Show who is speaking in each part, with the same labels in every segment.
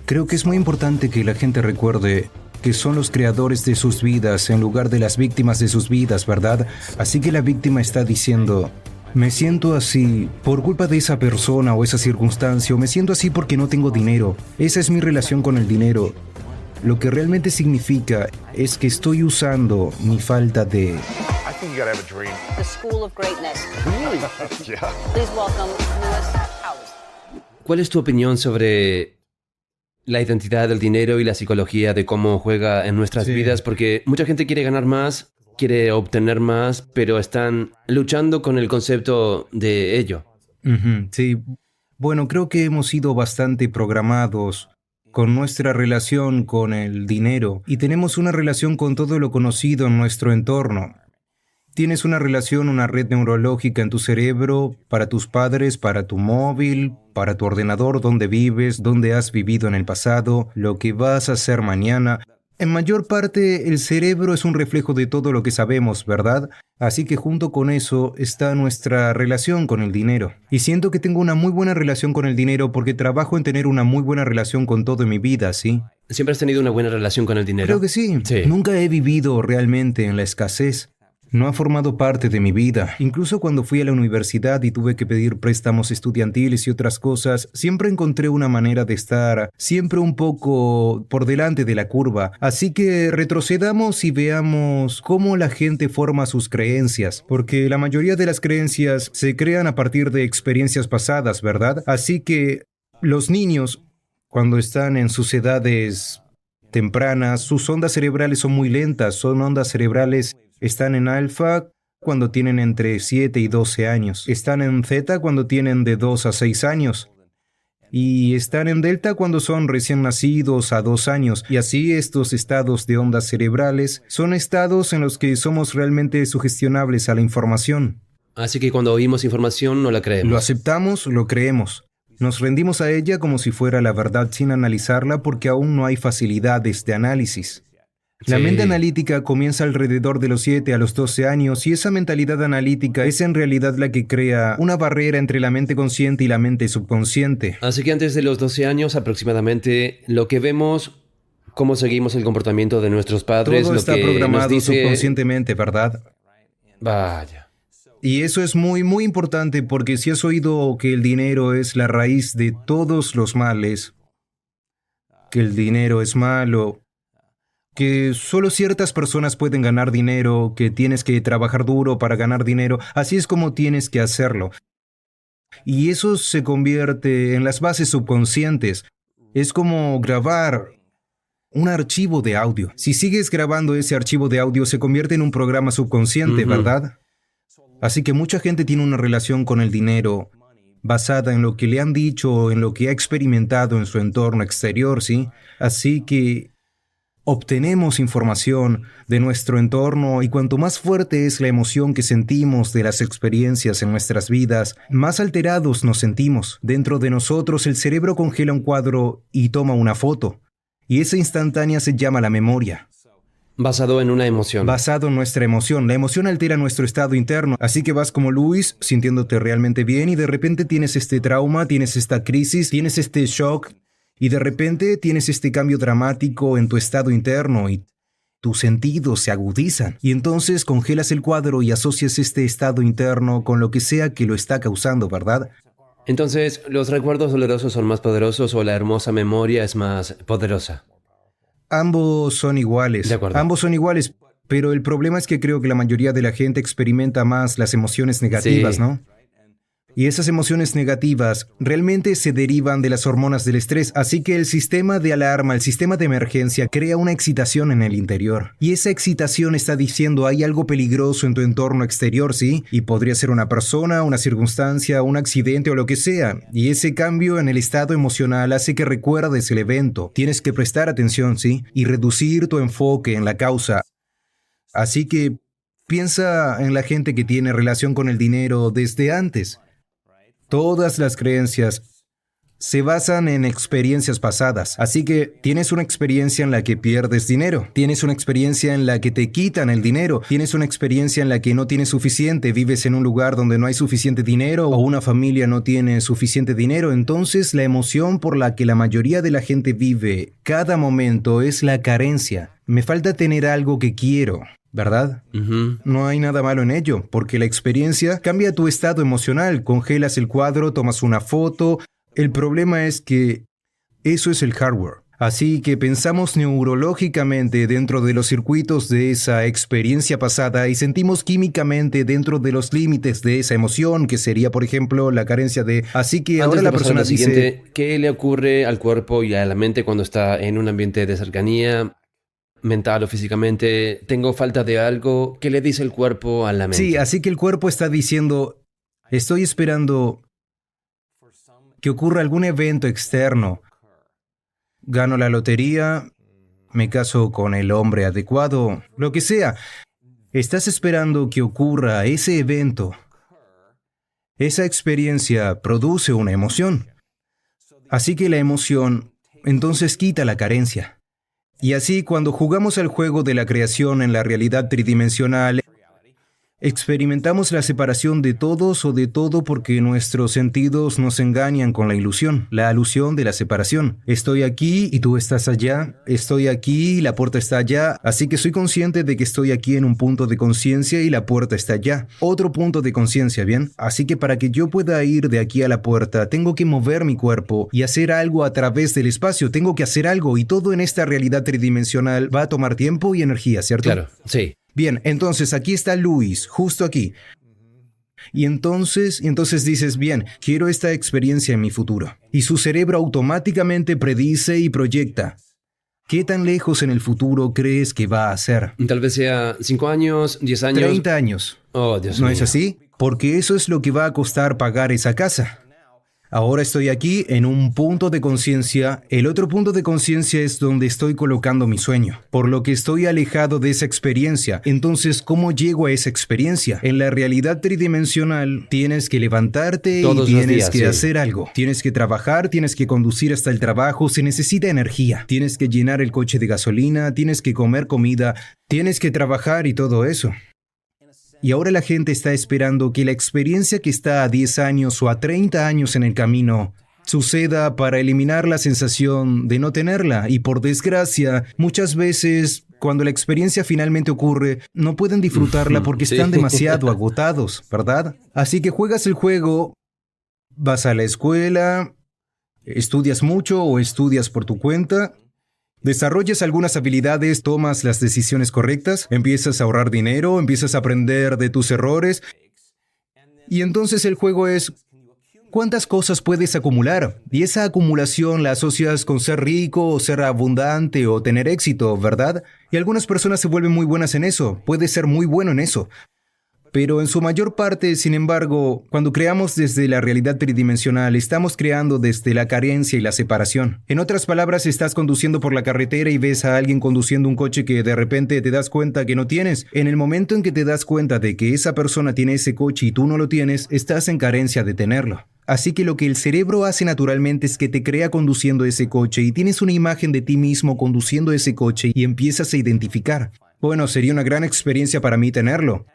Speaker 1: Creo que es muy importante que la gente recuerde que son los creadores de sus vidas en lugar de las víctimas de sus vidas, ¿verdad? Así que la víctima está diciendo, me siento así por culpa de esa persona o esa circunstancia, o me siento así porque no tengo dinero. Esa es mi relación con el dinero. Lo que realmente significa es que estoy usando mi falta de...
Speaker 2: I think you gotta have a dream.
Speaker 3: The School of Greatness.
Speaker 2: Really? Yeah.
Speaker 3: Please welcome Lewis Howes.
Speaker 4: ¿Cuál es tu opinión sobre la identidad del dinero y la psicología de cómo juega en nuestras vidas? Porque mucha gente quiere ganar más, quiere obtener más, pero están luchando con el concepto de ello.
Speaker 1: Sí. Bueno, creo que hemos sido bastante programados con nuestra relación con el dinero y tenemos una relación con todo lo conocido en nuestro entorno. Tienes una relación, una red neurológica en tu cerebro, para tus padres, para tu móvil, para tu ordenador, dónde vives, dónde has vivido en el pasado, lo que vas a hacer mañana. En mayor parte, el cerebro es un reflejo de todo lo que sabemos, ¿verdad? Así que junto con eso está nuestra relación con el dinero. Y siento que tengo una muy buena relación con el dinero porque trabajo en tener una muy buena relación con todo en mi vida, ¿sí?
Speaker 4: ¿Siempre has tenido una buena relación con el dinero?
Speaker 1: Creo que sí. Nunca he vivido realmente en la escasez. No ha formado parte de mi vida. Incluso cuando fui a la universidad y tuve que pedir préstamos estudiantiles y otras cosas, siempre encontré una manera de estar siempre un poco por delante de la curva. Así que retrocedamos y veamos cómo la gente forma sus creencias, porque la mayoría de las creencias se crean a partir de experiencias pasadas, ¿verdad? Así que los niños, cuando están en sus edades tempranas, sus ondas cerebrales son muy lentas, son ondas cerebrales. Están en alfa cuando tienen entre 7 y 12 años. Están en zeta cuando tienen de 2 a 6 años. Y están en delta cuando son recién nacidos a 2 años. Y así estos estados de ondas cerebrales son estados en los que somos realmente sugestionables a la información.
Speaker 4: Así que cuando oímos información no la creemos.
Speaker 1: Lo aceptamos, lo creemos. Nos rendimos a ella como si fuera la verdad sin analizarla porque aún no hay facilidades de análisis. La mente analítica comienza alrededor de los 7 a los 12 años y esa mentalidad analítica es en realidad la que crea una barrera entre la mente consciente y la mente subconsciente.
Speaker 4: Así que antes de los 12 años aproximadamente, lo que vemos, cómo seguimos el comportamiento de nuestros padres,
Speaker 1: Todo
Speaker 4: lo
Speaker 1: está
Speaker 4: que
Speaker 1: programado
Speaker 4: nos dice...
Speaker 1: subconscientemente, ¿verdad?
Speaker 4: Vaya.
Speaker 1: Y eso es muy, muy importante porque si has oído que el dinero es la raíz de todos los males, que el dinero es malo, que solo ciertas personas pueden ganar dinero, que tienes que trabajar duro para ganar dinero, así es como tienes que hacerlo. Y eso se convierte en las bases subconscientes. Es como grabar un archivo de audio. Si sigues grabando ese archivo de audio, se convierte en un programa subconsciente, ¿verdad? Así que mucha gente tiene una relación con el dinero basada en lo que le han dicho o en lo que ha experimentado en su entorno exterior, ¿sí? Así que obtenemos información de nuestro entorno y cuanto más fuerte es la emoción que sentimos de las experiencias en nuestras vidas, más alterados nos sentimos. Dentro de nosotros el cerebro congela un cuadro y toma una foto. Y esa instantánea se llama la memoria.
Speaker 4: Basado en una emoción.
Speaker 1: Basado en nuestra emoción. La emoción altera nuestro estado interno. Así que vas como Luis, sintiéndote realmente bien y de repente tienes este trauma, tienes esta crisis, tienes este shock. Y de repente tienes este cambio dramático en tu estado interno y tus sentidos se agudizan. Y entonces congelas el cuadro y asocias este estado interno con lo que sea que lo está causando, ¿verdad?
Speaker 4: Entonces, ¿los recuerdos dolorosos son más poderosos o la hermosa memoria es más poderosa?
Speaker 1: Ambos son iguales.
Speaker 4: De acuerdo.
Speaker 1: Ambos son iguales, pero el problema es que creo que la mayoría de la gente experimenta más las emociones negativas, ¿no? Y esas emociones negativas realmente se derivan de las hormonas del estrés, así que el sistema de alarma, el sistema de emergencia crea una excitación en el interior. Y esa excitación está diciendo hay algo peligroso en tu entorno exterior, ¿sí? Y podría ser una persona, una circunstancia, un accidente o lo que sea. Y ese cambio en el estado emocional hace que recuerdes el evento. Tienes que prestar atención, ¿sí? Y reducir tu enfoque en la causa. Así que piensa en la gente que tiene relación con el dinero desde antes. Todas las creencias se basan en experiencias pasadas. Así que tienes una experiencia en la que pierdes dinero, tienes una experiencia en la que te quitan el dinero, tienes una experiencia en la que no tienes suficiente, vives en un lugar donde no hay suficiente dinero o una familia no tiene suficiente dinero. Entonces la emoción por la que la mayoría de la gente vive cada momento es la carencia. Me falta tener algo que quiero, ¿verdad? No hay nada malo en ello, porque la experiencia cambia tu estado emocional, congelas el cuadro, tomas una foto. El problema es que eso es el hardware. Así que pensamos neurológicamente dentro de los circuitos de esa experiencia pasada y sentimos químicamente dentro de los límites de esa emoción, que sería, por ejemplo, la carencia de... Así que
Speaker 4: Antes
Speaker 1: ahora
Speaker 4: de
Speaker 1: la
Speaker 4: pasar a
Speaker 1: persona
Speaker 4: lo siguiente,
Speaker 1: dice...
Speaker 4: ¿qué le ocurre al cuerpo y a la mente cuando está en un ambiente de cercanía, mental o físicamente? ¿Tengo falta de algo? ¿Qué le dice el cuerpo a la mente?
Speaker 1: Sí, así que el cuerpo está diciendo, estoy esperando que ocurra algún evento externo. Gano la lotería, me caso con el hombre adecuado, lo que sea. Estás esperando que ocurra ese evento. Esa experiencia produce una emoción. Así que la emoción entonces quita la carencia. Y así cuando jugamos al juego de la creación en la realidad tridimensional, experimentamos la separación de todos o de todo porque nuestros sentidos nos engañan con la ilusión, la alusión de la separación. Estoy aquí y tú estás allá, estoy aquí y la puerta está allá, así que soy consciente de que estoy aquí en un punto de conciencia y la puerta está allá. Otro punto de conciencia, ¿bien? Así que para que yo pueda ir de aquí a la puerta, tengo que mover mi cuerpo y hacer algo a través del espacio, tengo que hacer algo y todo en esta realidad tridimensional va a tomar tiempo y energía, ¿cierto?
Speaker 4: Claro, sí.
Speaker 1: Bien, entonces aquí está Luis, justo aquí. Y entonces dices, bien, quiero esta experiencia en mi futuro. Y su cerebro automáticamente predice y proyecta. ¿Qué tan lejos en el futuro crees que va a ser?
Speaker 4: Tal vez sea 5 años, 10 años.
Speaker 1: 30 años.
Speaker 4: Oh, Dios
Speaker 1: ¿No
Speaker 4: mío.
Speaker 1: es así? Porque eso es lo que va a costar pagar esa casa. Ahora estoy aquí en un punto de conciencia. El otro punto de conciencia es donde estoy colocando mi sueño, por lo que estoy alejado de esa experiencia. Entonces, ¿cómo llego a esa experiencia? En la realidad tridimensional, tienes que levantarte
Speaker 4: Todos
Speaker 1: y
Speaker 4: los
Speaker 1: tienes
Speaker 4: días,
Speaker 1: que
Speaker 4: sí.
Speaker 1: hacer algo. Tienes que trabajar, tienes que conducir hasta el trabajo, se necesita energía. Tienes que llenar el coche de gasolina, tienes que comer comida, tienes que trabajar y todo eso. Y ahora la gente está esperando que la experiencia que está a 10 años o a 30 años en el camino suceda para eliminar la sensación de no tenerla. Y por desgracia, muchas veces, cuando la experiencia finalmente ocurre, no pueden disfrutarla porque
Speaker 4: Sí.
Speaker 1: están demasiado agotados, ¿verdad? Así que juegas el juego, vas a la escuela, estudias mucho o estudias por tu cuenta. Desarrollas algunas habilidades, tomas las decisiones correctas, empiezas a ahorrar dinero, empiezas a aprender de tus errores. Y entonces el juego es, ¿cuántas cosas puedes acumular? Y esa acumulación la asocias con ser rico o ser abundante o tener éxito, ¿verdad? Y algunas personas se vuelven muy buenas en eso, puedes ser muy bueno en eso. Pero en su mayor parte, sin embargo, cuando creamos desde la realidad tridimensional, estamos creando desde la carencia y la separación. En otras palabras, estás conduciendo por la carretera y ves a alguien conduciendo un coche que de repente te das cuenta que no tienes. En el momento en que te das cuenta de que esa persona tiene ese coche y tú no lo tienes, estás en carencia de tenerlo. Así que lo que el cerebro hace naturalmente es que te crea conduciendo ese coche y tienes una imagen de ti mismo conduciendo ese coche y empiezas a identificar. Bueno, sería una gran experiencia para mí tenerlo.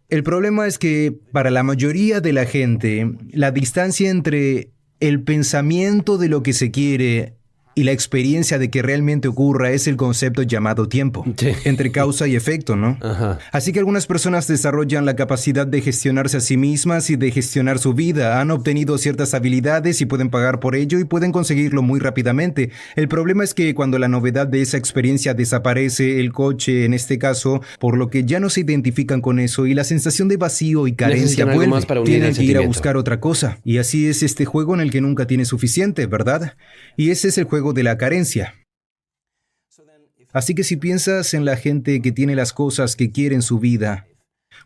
Speaker 1: El problema es que para la mayoría de la gente, la distancia entre el pensamiento de lo que se quiere y la experiencia de que realmente ocurra es el concepto llamado tiempo,
Speaker 4: Sí.
Speaker 1: entre causa y efecto, ¿no?
Speaker 4: Ajá.
Speaker 1: Así que algunas personas desarrollan la capacidad de gestionarse a sí mismas y de gestionar su vida. Han obtenido ciertas habilidades y pueden pagar por ello y pueden conseguirlo muy rápidamente. El problema es que cuando la novedad de esa experiencia desaparece, el coche en este caso, por lo que ya no se identifican con eso y la sensación de vacío y carencia
Speaker 4: Necesitan algo
Speaker 1: vuelve.
Speaker 4: más para unir
Speaker 1: Tienen
Speaker 4: el
Speaker 1: que ir a
Speaker 4: sentimiento.
Speaker 1: buscar otra cosa. Y así es este juego en el que nunca tienes suficiente, ¿verdad? Y ese es el juego de la carencia. Así que si piensas en la gente que tiene las cosas que quiere en su vida,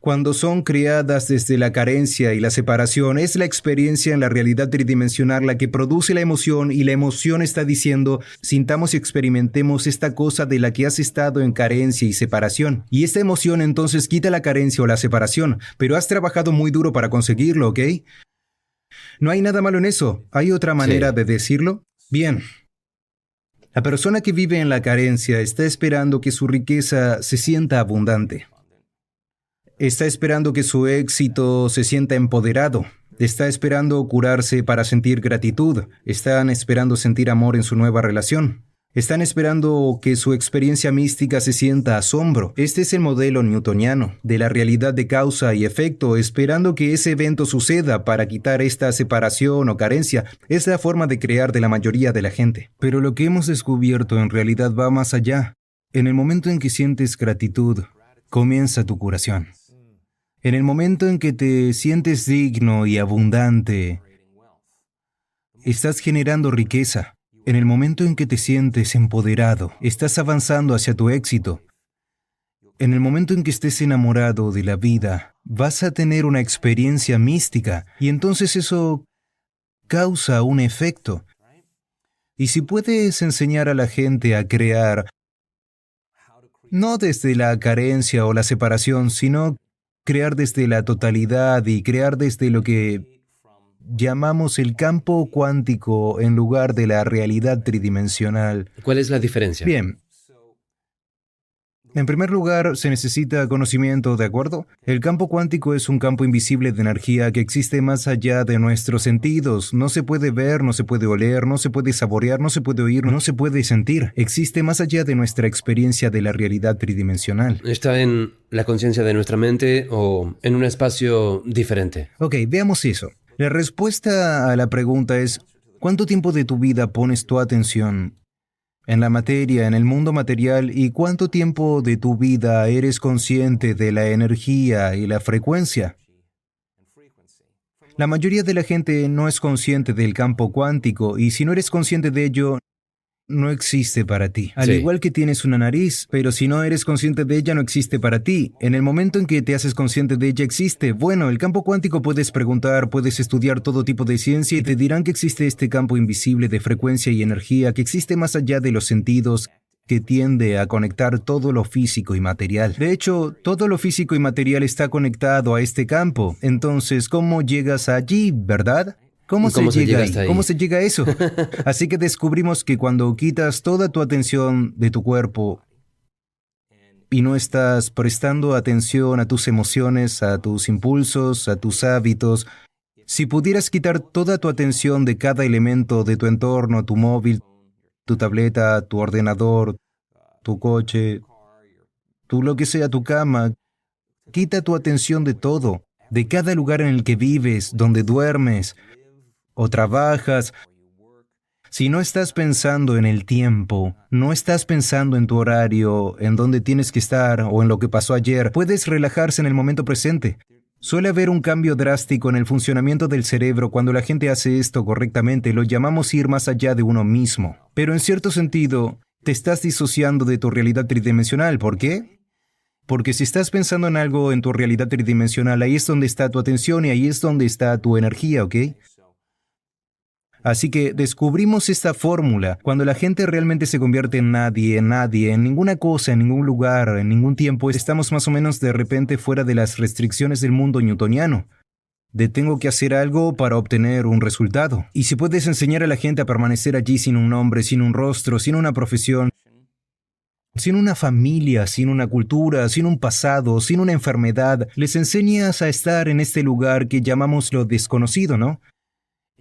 Speaker 1: cuando son creadas desde la carencia y la separación, es la experiencia en la realidad tridimensional la que produce la emoción y la emoción está diciendo, sintamos y experimentemos esta cosa de la que has estado en carencia y separación. Y esta emoción entonces quita la carencia o la separación, pero has trabajado muy duro para conseguirlo, ¿ok? No hay nada malo en eso. ¿Hay otra manera de decirlo? Bien. La persona que vive en la carencia está esperando que su riqueza se sienta abundante. Está esperando que su éxito se sienta empoderado. Está esperando curarse para sentir gratitud. Están esperando sentir amor en su nueva relación. Están esperando que su experiencia mística se sienta asombro. Este es el modelo newtoniano de la realidad de causa y efecto, esperando que ese evento suceda para quitar esta separación o carencia. Es la forma de crear de la mayoría de la gente. Pero lo que hemos descubierto en realidad va más allá. En el momento en que sientes gratitud, comienza tu curación. En el momento en que te sientes digno y abundante, estás generando riqueza. En el momento en que te sientes empoderado, estás avanzando hacia tu éxito. En el momento en que estés enamorado de la vida, vas a tener una experiencia mística y entonces eso causa un efecto. Y si puedes enseñar a la gente a crear, no desde la carencia o la separación, sino crear desde la totalidad y crear desde lo que llamamos el campo cuántico en lugar de la realidad tridimensional.
Speaker 4: ¿Cuál es la diferencia?
Speaker 1: Bien. En primer lugar, se necesita conocimiento, ¿de acuerdo? El campo cuántico es un campo invisible de energía que existe más allá de nuestros sentidos. No se puede ver, no se puede oler, no se puede saborear, no se puede oír, no se puede sentir. Existe más allá de nuestra experiencia de la realidad tridimensional.
Speaker 4: ¿Está en la conciencia de nuestra mente o en un espacio diferente?
Speaker 1: Ok, veamos eso. La respuesta a la pregunta es, ¿cuánto tiempo de tu vida pones tu atención en la materia, en el mundo material, y cuánto tiempo de tu vida eres consciente de la energía y la frecuencia? La mayoría de la gente no es consciente del campo cuántico, y si no eres consciente de ello, no existe para ti. Al igual que tienes una nariz, pero si no eres consciente de ella, no existe para ti. En el momento en que te haces consciente de ella, existe. Bueno, el campo cuántico puedes preguntar, puedes estudiar todo tipo de ciencia y te dirán que existe este campo invisible de frecuencia y energía que existe más allá de los sentidos, que tiende a conectar todo lo físico y material. De hecho, todo lo físico y material está conectado a este campo. Entonces, ¿cómo llegas allí, verdad? ¿Cómo se llega ahí? ¿Cómo se llega a eso? Así que descubrimos que cuando quitas toda tu atención de tu cuerpo y no estás prestando atención a tus emociones, a tus impulsos, a tus hábitos, si pudieras quitar toda tu atención de cada elemento de tu entorno, tu móvil, tu tableta, tu ordenador, tu coche, tu lo que sea, tu cama, quita tu atención de todo, de cada lugar en el que vives, donde duermes o trabajas. Si no estás pensando en el tiempo, no estás pensando en tu horario, en dónde tienes que estar o en lo que pasó ayer, puedes relajarse en el momento presente. Suele haber un cambio drástico en el funcionamiento del cerebro cuando la gente hace esto correctamente. Lo llamamos ir más allá de uno mismo. Pero en cierto sentido, te estás disociando de tu realidad tridimensional. ¿Por qué? Porque si estás pensando en algo en tu realidad tridimensional, ahí es donde está tu atención y ahí es donde está tu energía, ¿ok? Así que descubrimos esta fórmula. Cuando la gente realmente se convierte en nadie, en ninguna cosa, en ningún lugar, en ningún tiempo, estamos más o menos de repente fuera de las restricciones del mundo newtoniano. De tengo que hacer algo para obtener un resultado. Y si puedes enseñar a la gente a permanecer allí sin un nombre, sin un rostro, sin una profesión, sin una familia, sin una cultura, sin un pasado, sin una enfermedad, les enseñas a estar en este lugar que llamamos lo desconocido, ¿no?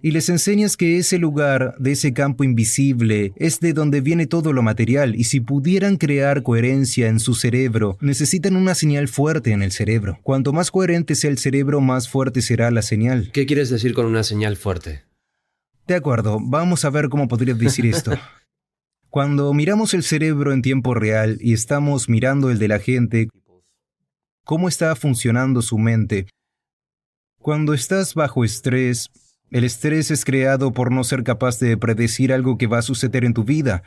Speaker 1: Y les enseñas que ese lugar, de ese campo invisible, es de donde viene todo lo material, y si pudieran crear coherencia en su cerebro, necesitan una señal fuerte en el cerebro. Cuanto más coherente sea el cerebro, más fuerte será la señal.
Speaker 4: ¿Qué quieres decir con una señal fuerte?
Speaker 1: De acuerdo, vamos a ver cómo podría decir esto. Cuando miramos el cerebro en tiempo real y estamos mirando el de la gente, cómo está funcionando su mente. Cuando estás bajo estrés, el estrés es creado por no ser capaz de predecir algo que va a suceder en tu vida.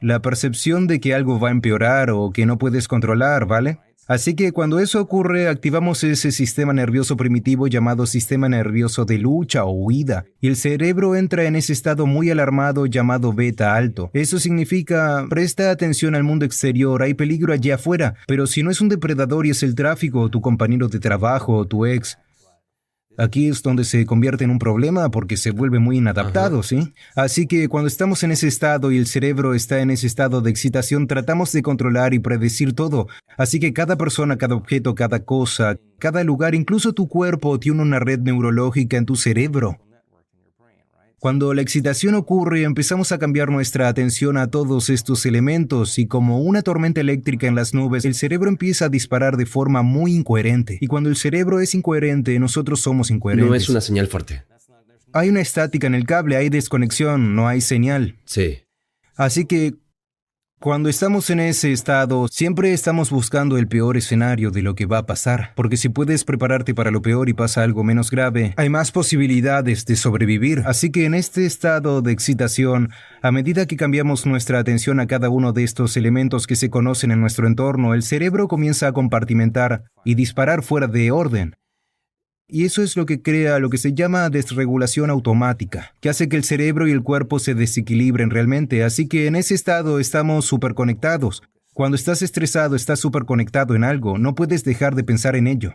Speaker 1: La percepción de que algo va a empeorar o que no puedes controlar, ¿vale? Así que cuando eso ocurre, activamos ese sistema nervioso primitivo llamado sistema nervioso de lucha o huida, y el cerebro entra en ese estado muy alarmado llamado beta alto. Eso significa, presta atención al mundo exterior, hay peligro allá afuera, pero si no es un depredador y es el tráfico o tu compañero de trabajo o tu ex, Aquí es donde se convierte en un problema porque se vuelve muy inadaptado, ¿sí? Así que cuando estamos en ese estado y el cerebro está en ese estado de excitación, tratamos de controlar y predecir todo. Así que cada persona, cada objeto, cada cosa, cada lugar, incluso tu cuerpo, tiene una red neurológica en tu cerebro. Cuando la excitación ocurre, empezamos a cambiar nuestra atención a todos estos elementos y como una tormenta eléctrica en las nubes, el cerebro empieza a disparar de forma muy incoherente. Y cuando el cerebro es incoherente, nosotros somos incoherentes.
Speaker 4: No es una señal fuerte.
Speaker 1: Hay una estática en el cable, hay desconexión, no hay señal.
Speaker 4: Sí.
Speaker 1: Así que cuando estamos en ese estado, siempre estamos buscando el peor escenario de lo que va a pasar, porque si puedes prepararte para lo peor y pasa algo menos grave, hay más posibilidades de sobrevivir. Así que en este estado de excitación, a medida que cambiamos nuestra atención a cada uno de estos elementos que se conocen en nuestro entorno, el cerebro comienza a compartimentar y disparar fuera de orden. Y eso es lo que crea lo que se llama desregulación automática, que hace que el cerebro y el cuerpo se desequilibren realmente. Así que en ese estado estamos superconectados. Cuando estás estresado, estás superconectado en algo, no puedes dejar de pensar en ello.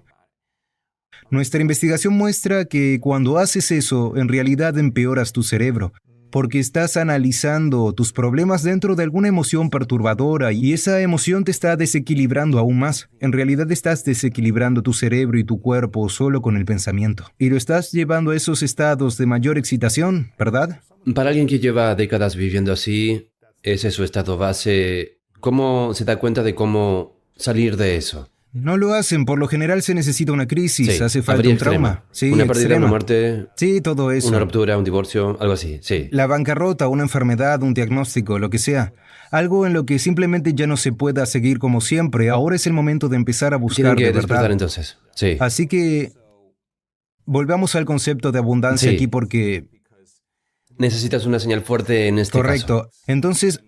Speaker 1: Nuestra investigación muestra que cuando haces eso, en realidad empeoras tu cerebro, porque estás analizando tus problemas dentro de alguna emoción perturbadora y esa emoción te está desequilibrando aún más. En realidad estás desequilibrando tu cerebro y tu cuerpo solo con el pensamiento. Y lo estás llevando a esos estados de mayor excitación, ¿verdad?
Speaker 4: Para alguien que lleva décadas viviendo así, ese es su estado base. ¿Cómo se da cuenta de cómo salir de eso?
Speaker 1: No lo hacen, por lo general se necesita una crisis,
Speaker 4: Sí,
Speaker 1: hace falta
Speaker 4: avería
Speaker 1: un trauma.
Speaker 4: extrema.
Speaker 1: Sí,
Speaker 4: Una pérdida,
Speaker 1: extrema.
Speaker 4: una muerte,
Speaker 1: Sí, todo eso.
Speaker 4: una ruptura, un divorcio, algo así, sí.
Speaker 1: La bancarrota, una enfermedad, un diagnóstico, lo que sea. Algo en lo que simplemente ya no se pueda seguir como siempre. Ahora es el momento de empezar a buscar
Speaker 4: Tienen que
Speaker 1: de
Speaker 4: despertar
Speaker 1: verdad.
Speaker 4: entonces, sí.
Speaker 1: Así que volvamos al concepto de abundancia
Speaker 4: Sí.
Speaker 1: aquí porque...
Speaker 4: Necesitas una señal fuerte en este
Speaker 1: Correcto.
Speaker 4: caso.
Speaker 1: Entonces,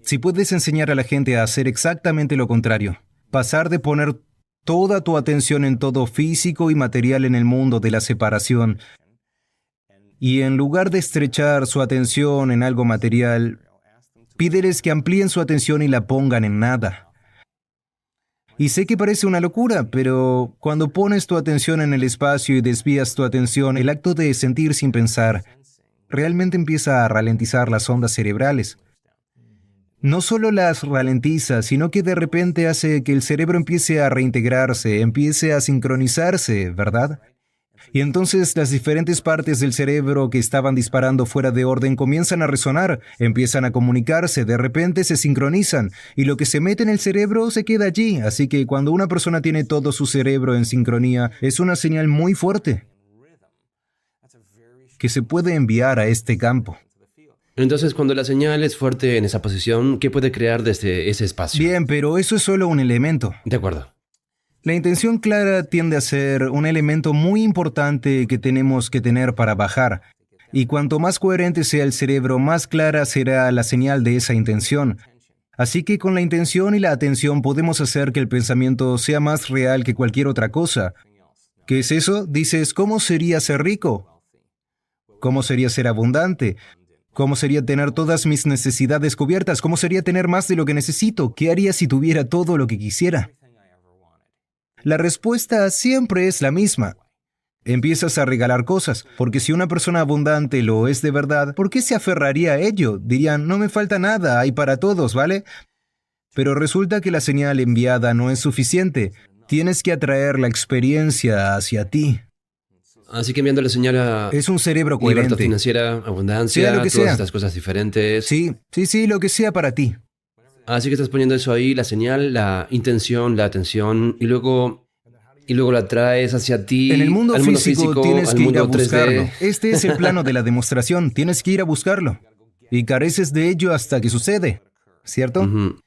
Speaker 1: si puedes enseñar a la gente a hacer exactamente lo contrario, pasar de poner toda tu atención en todo físico y material en el mundo de la separación, y en lugar de estrechar su atención en algo material, pídeles que amplíen su atención y la pongan en nada. Y sé que parece una locura, pero cuando pones tu atención en el espacio y desvías tu atención, el acto de sentir sin pensar realmente empieza a ralentizar las ondas cerebrales. No solo las ralentiza, sino que de repente hace que el cerebro empiece a reintegrarse, empiece a sincronizarse, ¿verdad? Y entonces las diferentes partes del cerebro que estaban disparando fuera de orden comienzan a resonar, empiezan a comunicarse, de repente se sincronizan, y lo que se mete en el cerebro se queda allí. Así que cuando una persona tiene todo su cerebro en sincronía, es una señal muy fuerte que se puede enviar a este campo.
Speaker 4: Entonces, cuando la señal es fuerte en esa posición, ¿qué puede crear desde ese espacio?
Speaker 1: Bien, pero eso es solo un elemento.
Speaker 4: De acuerdo.
Speaker 1: La intención clara tiende a ser un elemento muy importante que tenemos que tener para bajar. Y cuanto más coherente sea el cerebro, más clara será la señal de esa intención. Así que con la intención y la atención podemos hacer que el pensamiento sea más real que cualquier otra cosa. ¿Qué es eso? Dices, ¿cómo sería ser rico? ¿Cómo sería ser abundante? ¿Cómo sería tener todas mis necesidades cubiertas? ¿Cómo sería tener más de lo que necesito? ¿Qué haría si tuviera todo lo que quisiera? La respuesta siempre es la misma. Empiezas a regalar cosas, porque si una persona abundante lo es de verdad, ¿por qué se aferraría a ello? Dirían, no me falta nada, hay para todos, ¿vale? Pero resulta que la señal enviada no es suficiente. Tienes que atraer la experiencia hacia ti.
Speaker 4: Así que enviando la señal a
Speaker 1: Es un cerebro
Speaker 4: libertad
Speaker 1: coherente.
Speaker 4: financiera, abundancia,
Speaker 1: Sea lo que
Speaker 4: todas
Speaker 1: sea.
Speaker 4: estas cosas diferentes.
Speaker 1: Sí, lo que sea para ti.
Speaker 4: Así que estás poniendo eso ahí, la señal, la intención, la atención, y luego la traes hacia ti,
Speaker 1: En el mundo
Speaker 4: al mundo
Speaker 1: físico tienes
Speaker 4: al
Speaker 1: que ir a
Speaker 4: mundo 3D.
Speaker 1: buscarlo. Este es el plano de la demostración. Tienes que ir a buscarlo. Y careces de ello hasta que sucede. ¿Cierto?
Speaker 4: Ujú.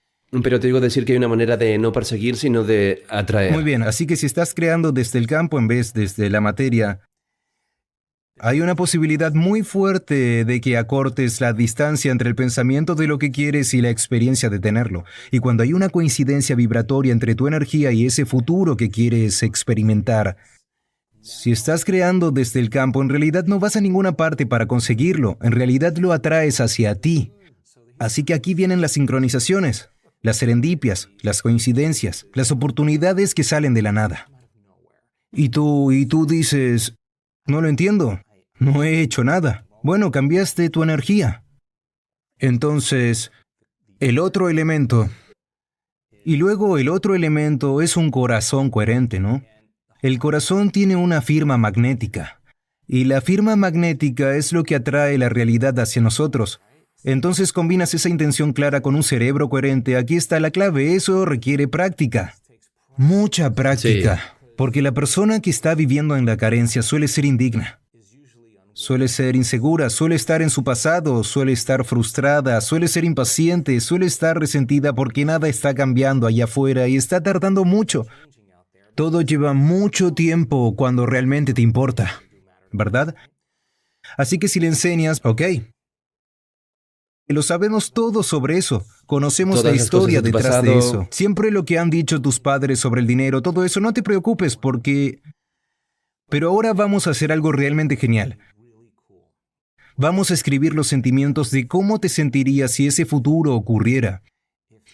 Speaker 4: Pero te digo decir que hay una manera de no perseguir, sino de atraer.
Speaker 1: Muy bien, así que si estás creando desde el campo en vez desde la materia, hay una posibilidad muy fuerte de que acortes la distancia entre el pensamiento de lo que quieres y la experiencia de tenerlo. Y cuando hay una coincidencia vibratoria entre tu energía y ese futuro que quieres experimentar, si estás creando desde el campo, en realidad no vas a ninguna parte para conseguirlo, en realidad lo atraes hacia ti. Así que aquí vienen las sincronizaciones, las serendipias, las coincidencias, las oportunidades que salen de la nada. Y tú dices, no lo entiendo, no he hecho nada. Bueno, cambiaste tu energía. Entonces, el otro elemento, y luego el otro elemento es un corazón coherente, ¿no? El corazón tiene una firma magnética, y la firma magnética es lo que atrae la realidad hacia nosotros. Entonces combinas esa intención clara con un cerebro coherente. Aquí está la clave, eso requiere práctica. Mucha práctica. Porque la persona que está viviendo en la carencia suele ser indigna. Suele ser insegura, suele estar en su pasado, suele estar frustrada, suele ser impaciente, suele estar resentida porque nada está cambiando allá afuera y está tardando mucho. Todo lleva mucho tiempo cuando realmente te importa, ¿verdad? Así que si le enseñas, ok, lo sabemos todo sobre eso. Conocemos
Speaker 4: Todas
Speaker 1: la
Speaker 4: las cosas
Speaker 1: historia
Speaker 4: de tu
Speaker 1: detrás de
Speaker 4: pasado.
Speaker 1: eso. Siempre lo que han dicho tus padres sobre el dinero, todo eso, no te preocupes porque... Pero ahora vamos a hacer algo realmente genial. Vamos a escribir los sentimientos de cómo te sentirías si ese futuro ocurriera.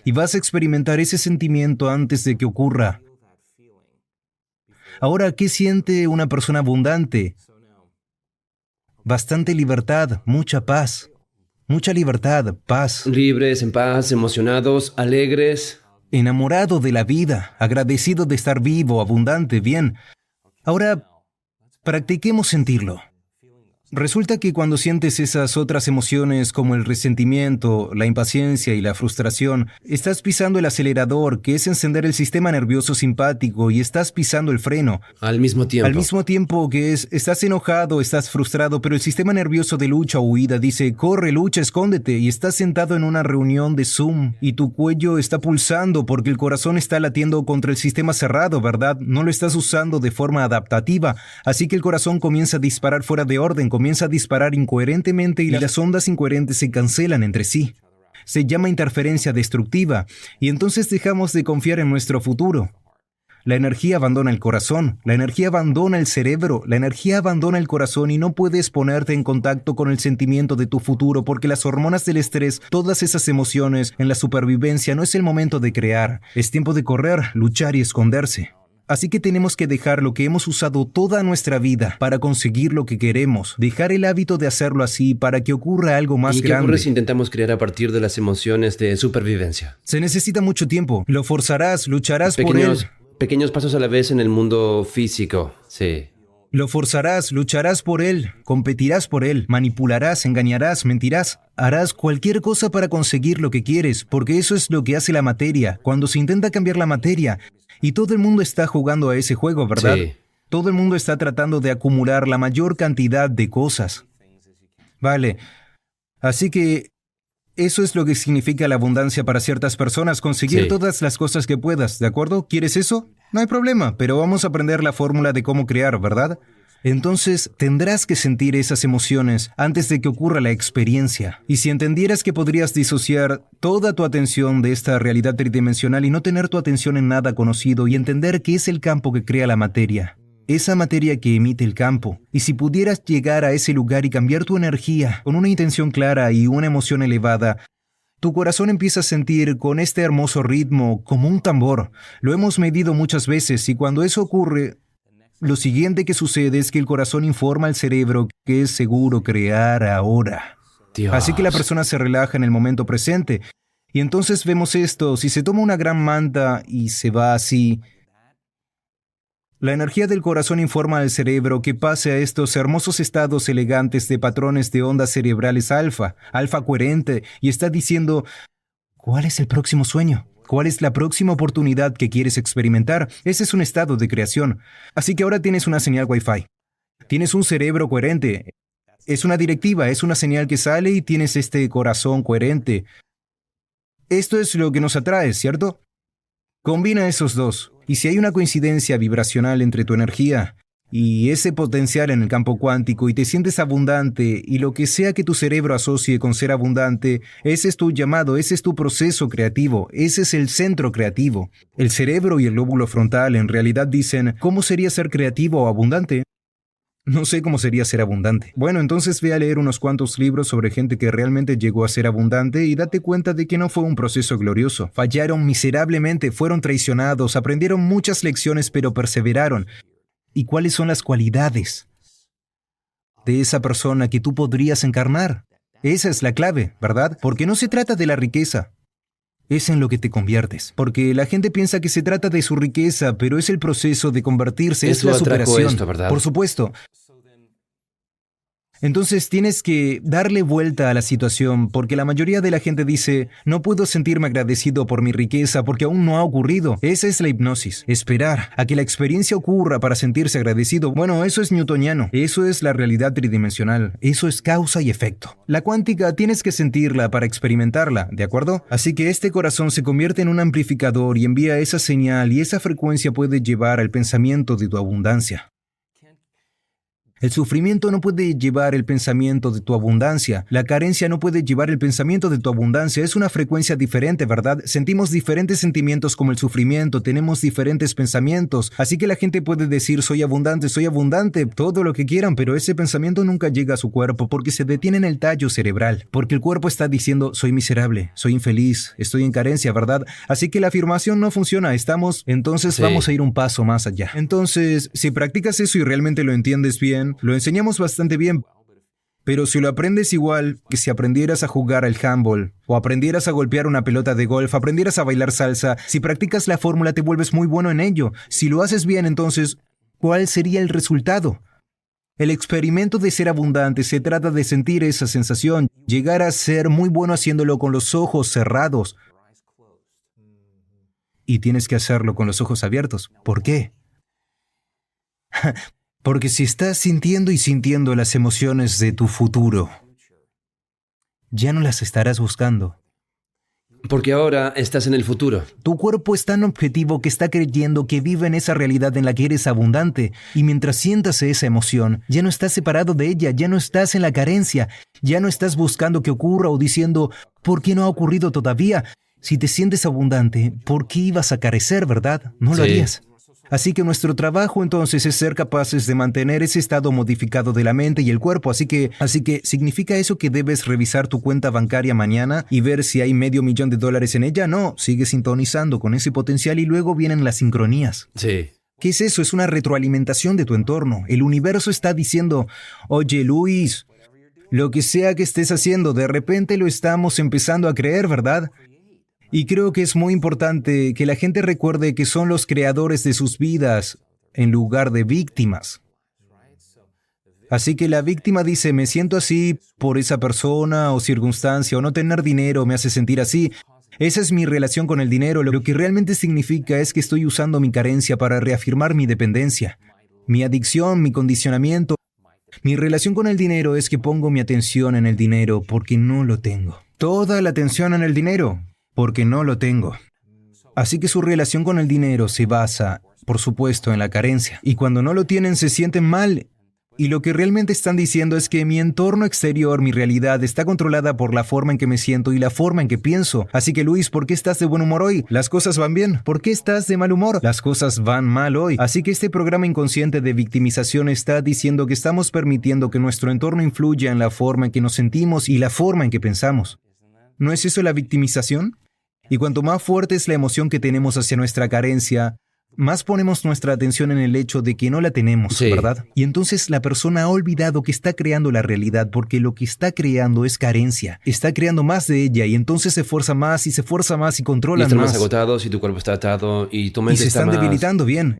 Speaker 1: Y vas a experimentar ese sentimiento antes de que ocurra. Ahora, ¿qué siente una persona abundante? Bastante libertad, mucha paz. Mucha libertad, paz.
Speaker 4: Libres, en paz, emocionados, alegres.
Speaker 1: Enamorado de la vida, agradecido de estar vivo, abundante, bien. Ahora, practiquemos sentirlo. Resulta que cuando sientes esas otras emociones como el resentimiento, la impaciencia y la frustración, estás pisando el acelerador, que es encender el sistema nervioso simpático, y estás pisando el freno.
Speaker 4: Al mismo tiempo.
Speaker 1: Al mismo tiempo que estás enojado, estás frustrado, pero el sistema nervioso de lucha o huida dice, corre, lucha, escóndete, y estás sentado en una reunión de Zoom, y tu cuello está pulsando porque el corazón está latiendo contra el sistema cerrado, ¿verdad? No lo estás usando de forma adaptativa, así que el corazón comienza a disparar fuera de orden, comienza a disparar incoherentemente y las ondas incoherentes se cancelan entre sí. Se llama interferencia destructiva, y entonces dejamos de confiar en nuestro futuro. La energía abandona el corazón, la energía abandona el cerebro, la energía abandona el corazón y no puedes ponerte en contacto con el sentimiento de tu futuro porque las hormonas del estrés, todas esas emociones en la supervivencia, no es el momento de crear, es tiempo de correr, luchar y esconderse. Así que tenemos que dejar lo que hemos usado toda nuestra vida para conseguir lo que queremos, dejar el hábito de hacerlo así para que ocurra algo más
Speaker 4: ¿Y qué
Speaker 1: grande.
Speaker 4: ocurre si intentamos crear a partir de las emociones de supervivencia?
Speaker 1: Se necesita mucho tiempo, lo forzarás, lucharás por él.
Speaker 4: Pequeños pasos a la vez en el mundo físico, sí.
Speaker 1: Lo forzarás, lucharás por él, competirás por él, manipularás, engañarás, mentirás. Harás cualquier cosa para conseguir lo que quieres, porque eso es lo que hace la materia, cuando se intenta cambiar la materia. Y todo el mundo está jugando a ese juego, ¿verdad?
Speaker 4: Sí.
Speaker 1: Todo el mundo está tratando de acumular la mayor cantidad de cosas. Vale, así que eso es lo que significa la abundancia para ciertas personas, conseguir
Speaker 4: Sí.
Speaker 1: todas las cosas que puedas, ¿de acuerdo? ¿Quieres eso? No hay problema, pero vamos a aprender la fórmula de cómo crear, ¿verdad? Entonces, tendrás que sentir esas emociones antes de que ocurra la experiencia. Y si entendieras que podrías disociar toda tu atención de esta realidad tridimensional y no tener tu atención en nada conocido y entender que es el campo que crea la materia, esa materia que emite el campo, y si pudieras llegar a ese lugar y cambiar tu energía con una intención clara y una emoción elevada, tu corazón empieza a sentir con este hermoso ritmo como un tambor. Lo hemos medido muchas veces y cuando eso ocurre, lo siguiente que sucede es que el corazón informa al cerebro que es seguro crear ahora.
Speaker 4: Dios.
Speaker 1: Así que la persona se relaja en el momento presente. Y entonces vemos esto, si se toma una gran manta y se va así, la energía del corazón informa al cerebro que pase a estos hermosos estados elegantes de patrones de ondas cerebrales alfa coherente, y está diciendo, ¿cuál es el próximo sueño? ¿Cuál es la próxima oportunidad que quieres experimentar? Ese es un estado de creación. Así que ahora tienes una señal Wi-Fi. Tienes un cerebro coherente. Es una directiva, es una señal que sale y tienes este corazón coherente. Esto es lo que nos atrae, ¿cierto? Combina esos dos. Y si hay una coincidencia vibracional entre tu energía y ese potencial en el campo cuántico y te sientes abundante y lo que sea que tu cerebro asocie con ser abundante, ese es tu llamado, ese es tu proceso creativo, ese es el centro creativo. El cerebro y el lóbulo frontal en realidad dicen, ¿cómo sería ser creativo o abundante? No sé cómo sería ser abundante. Bueno, entonces ve a leer unos cuantos libros sobre gente que realmente llegó a ser abundante y date cuenta de que no fue un proceso glorioso. Fallaron miserablemente, fueron traicionados, aprendieron muchas lecciones pero perseveraron. y cuáles son las cualidades de esa persona que tú podrías encarnar. Esa es la clave, ¿verdad? Porque no se trata de la riqueza. Es en lo que te conviertes. Porque la gente piensa que se trata de su riqueza, pero es el proceso de convertirse, es
Speaker 4: Eso
Speaker 1: la
Speaker 4: atrajo
Speaker 1: superación.
Speaker 4: esto, ¿verdad?
Speaker 1: Por supuesto. Entonces tienes que darle vuelta a la situación, porque la mayoría de la gente dice, no puedo sentirme agradecido por mi riqueza porque aún no ha ocurrido. Esa es la hipnosis. Esperar a que la experiencia ocurra para sentirse agradecido. Bueno, eso es newtoniano. Eso es la realidad tridimensional. Eso es causa y efecto. La cuántica tienes que sentirla para experimentarla, ¿de acuerdo? Así que este corazón se convierte en un amplificador y envía esa señal, y esa frecuencia puede llevar al pensamiento de tu abundancia. El sufrimiento no puede llevar el pensamiento de tu abundancia. La carencia no puede llevar el pensamiento de tu abundancia. Es una frecuencia diferente, ¿verdad? Sentimos diferentes sentimientos como el sufrimiento, tenemos diferentes pensamientos. Así que la gente puede decir, soy abundante, todo lo que quieran, pero ese pensamiento nunca llega a su cuerpo porque se detiene en el tallo cerebral. Porque el cuerpo está diciendo, soy miserable, soy infeliz, estoy en carencia, ¿verdad? Así que la afirmación no funciona. Entonces vamos a ir un paso más allá. Entonces, si practicas eso y realmente lo entiendes bien, lo enseñamos bastante bien, pero si lo aprendes igual que si aprendieras a jugar al handball, o aprendieras a golpear una pelota de golf, aprendieras a bailar salsa, si practicas la fórmula te vuelves muy bueno en ello. Si lo haces bien, entonces, ¿cuál sería el resultado? El experimento de ser abundante se trata de sentir esa sensación, llegar a ser muy bueno haciéndolo con los ojos cerrados. Y tienes que hacerlo con los ojos abiertos. ¿Por qué? Porque si estás sintiendo y sintiendo las emociones de tu futuro, ya no las estarás buscando.
Speaker 4: Porque ahora estás en el futuro.
Speaker 1: Tu cuerpo es tan objetivo que está creyendo que vive en esa realidad en la que eres abundante, y mientras sientas esa emoción, ya no estás separado de ella, ya no estás en la carencia, ya no estás buscando que ocurra o diciendo, ¿por qué no ha ocurrido todavía? Si te sientes abundante, ¿por qué ibas a carecer, verdad? No lo harías. Así que nuestro trabajo entonces es ser capaces de mantener ese estado modificado de la mente y el cuerpo. Así que ¿significa eso que debes revisar tu cuenta bancaria mañana y ver si hay $500,000 en ella? No, sigue sintonizando con ese potencial y luego vienen las sincronías.
Speaker 4: Sí.
Speaker 1: ¿Qué es eso? Es una retroalimentación de tu entorno. El universo está diciendo, oye Luis, lo que sea que estés haciendo, de repente lo estamos empezando a creer, ¿verdad? Y creo que es muy importante que la gente recuerde que son los creadores de sus vidas en lugar de víctimas. Así que la víctima dice, me siento así por esa persona o circunstancia, o no tener dinero me hace sentir así. Esa es mi relación con el dinero. Lo que realmente significa es que estoy usando mi carencia para reafirmar mi dependencia, mi adicción, mi condicionamiento. Mi relación con el dinero es que pongo mi atención en el dinero porque no lo tengo. Toda la atención en el dinero. Porque no lo tengo. Así que su relación con el dinero se basa, por supuesto, en la carencia. Y cuando no lo tienen, se sienten mal. Y lo que realmente están diciendo es que mi entorno exterior, mi realidad, está controlada por la forma en que me siento y la forma en que pienso. Así que, Luis, ¿por qué estás de buen humor hoy? ¿Las cosas van bien? ¿Por qué estás de mal humor? Las cosas van mal hoy. Así que este programa inconsciente de victimización está diciendo que estamos permitiendo que nuestro entorno influya en la forma en que nos sentimos y la forma en que pensamos. ¿No es eso la victimización? Y cuanto más fuerte es la emoción que tenemos hacia nuestra carencia, más ponemos nuestra atención en el hecho de que no la tenemos, ¿verdad? Y entonces la persona ha olvidado que está creando la realidad porque lo que está creando es carencia. Está creando más de ella y entonces se esfuerza más y controlan
Speaker 4: y están
Speaker 1: más.
Speaker 4: más agotados y tu cuerpo está atado y tu mente
Speaker 1: y se
Speaker 4: está
Speaker 1: están
Speaker 4: más...
Speaker 1: debilitando bien.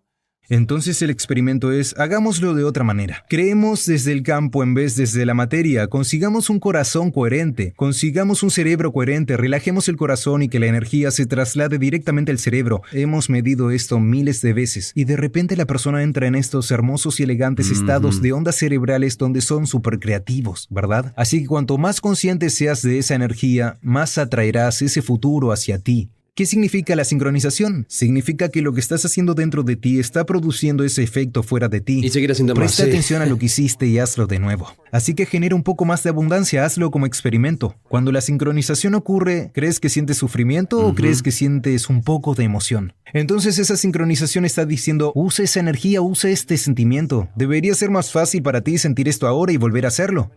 Speaker 1: Entonces el experimento es, hagámoslo de otra manera. Creemos desde el campo en vez desde la materia. Consigamos un corazón coherente. Consigamos un cerebro coherente. Relajemos el corazón y que la energía se traslade directamente al cerebro. Hemos medido esto miles de veces. Y de repente la persona entra en estos hermosos y elegantes estados de ondas cerebrales donde son súper creativos, ¿verdad? Así que cuanto más consciente seas de esa energía, más atraerás ese futuro hacia ti. ¿Qué significa la sincronización? Significa que lo que estás haciendo dentro de ti está produciendo ese efecto fuera de ti.
Speaker 4: Y seguir haciendo más.
Speaker 1: Presta atención a lo que hiciste y hazlo de nuevo. Así que genera un poco más de abundancia, hazlo como experimento. Cuando la sincronización ocurre, ¿crees que sientes sufrimiento o crees que sientes un poco de emoción? Entonces esa sincronización está diciendo, usa esa energía, usa este sentimiento. Debería ser más fácil para ti sentir esto ahora y volver a hacerlo.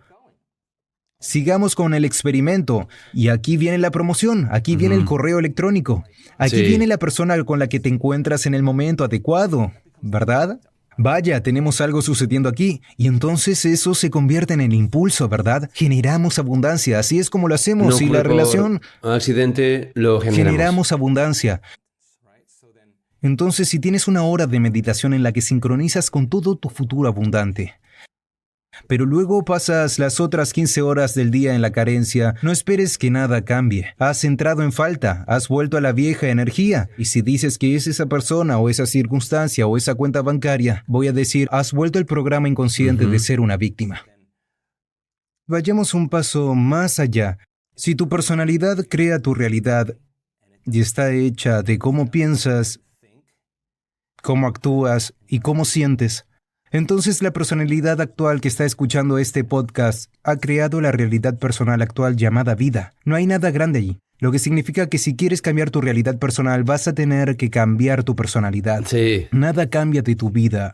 Speaker 1: Sigamos con el experimento. Y aquí viene la promoción, aquí viene el correo electrónico. Aquí viene la persona con la que te encuentras en el momento adecuado, ¿verdad? Vaya, tenemos algo sucediendo aquí. Y entonces eso se convierte en el impulso, ¿verdad? Generamos abundancia, así es como lo hacemos.
Speaker 4: No
Speaker 1: Y
Speaker 4: fue
Speaker 1: la
Speaker 4: por
Speaker 1: relación,
Speaker 4: accidente, lo
Speaker 1: generamos abundancia. Entonces, si tienes una hora de meditación en la que sincronizas con todo tu futuro abundante, pero luego pasas las otras 15 horas del día en la carencia, no esperes que nada cambie. Has entrado en falta, has vuelto a la vieja energía. Y si dices que es esa persona o esa circunstancia o esa cuenta bancaria, voy a decir, has vuelto al programa inconsciente de ser una víctima. Vayamos un paso más allá. Si tu personalidad crea tu realidad y está hecha de cómo piensas, cómo actúas y cómo sientes, entonces la personalidad actual que está escuchando este podcast ha creado la realidad personal actual llamada vida. No hay nada grande allí. Lo que significa que si quieres cambiar tu realidad personal, vas a tener que cambiar tu personalidad.
Speaker 4: Sí.
Speaker 1: Nada cambia de tu vida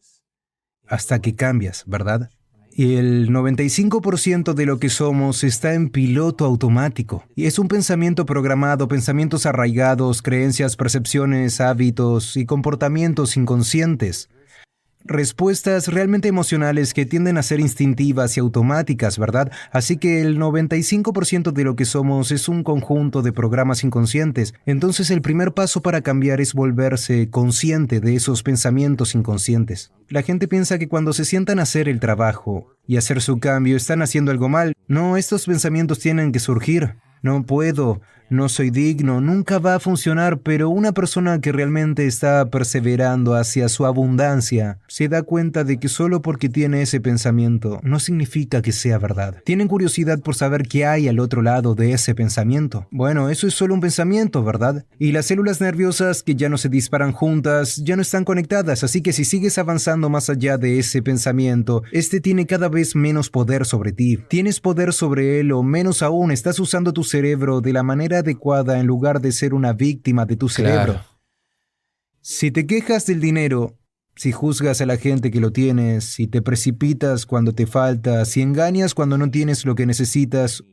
Speaker 1: hasta que cambias, ¿verdad? Y el 95% de lo que somos está en piloto automático. Y es un pensamiento programado, pensamientos arraigados, creencias, percepciones, hábitos y comportamientos inconscientes. Respuestas realmente emocionales que tienden a ser instintivas y automáticas, ¿verdad? Así que el 95% de lo que somos es un conjunto de programas inconscientes. Entonces el primer paso para cambiar es volverse consciente de esos pensamientos inconscientes. La gente piensa que cuando se sientan a hacer el trabajo y hacer su cambio están haciendo algo mal. No, estos pensamientos tienen que surgir. No puedo, no soy digno, nunca va a funcionar, pero una persona que realmente está perseverando hacia su abundancia se da cuenta de que solo porque tiene ese pensamiento no significa que sea verdad. Tienen curiosidad por saber qué hay al otro lado de ese pensamiento. Bueno, eso es solo un pensamiento, ¿verdad? Y las células nerviosas que ya no se disparan juntas ya no están conectadas, así que si sigues avanzando más allá de ese pensamiento, este tiene cada vez menos poder sobre ti. Tienes poder sobre él o menos aún, estás usando tu cerebro de la manera adecuada en lugar de ser una víctima de tu cerebro.
Speaker 4: Claro.
Speaker 1: Si te quejas del dinero, si juzgas a la gente que lo tiene, si te precipitas cuando te falta, si engañas cuando no tienes lo que necesitas,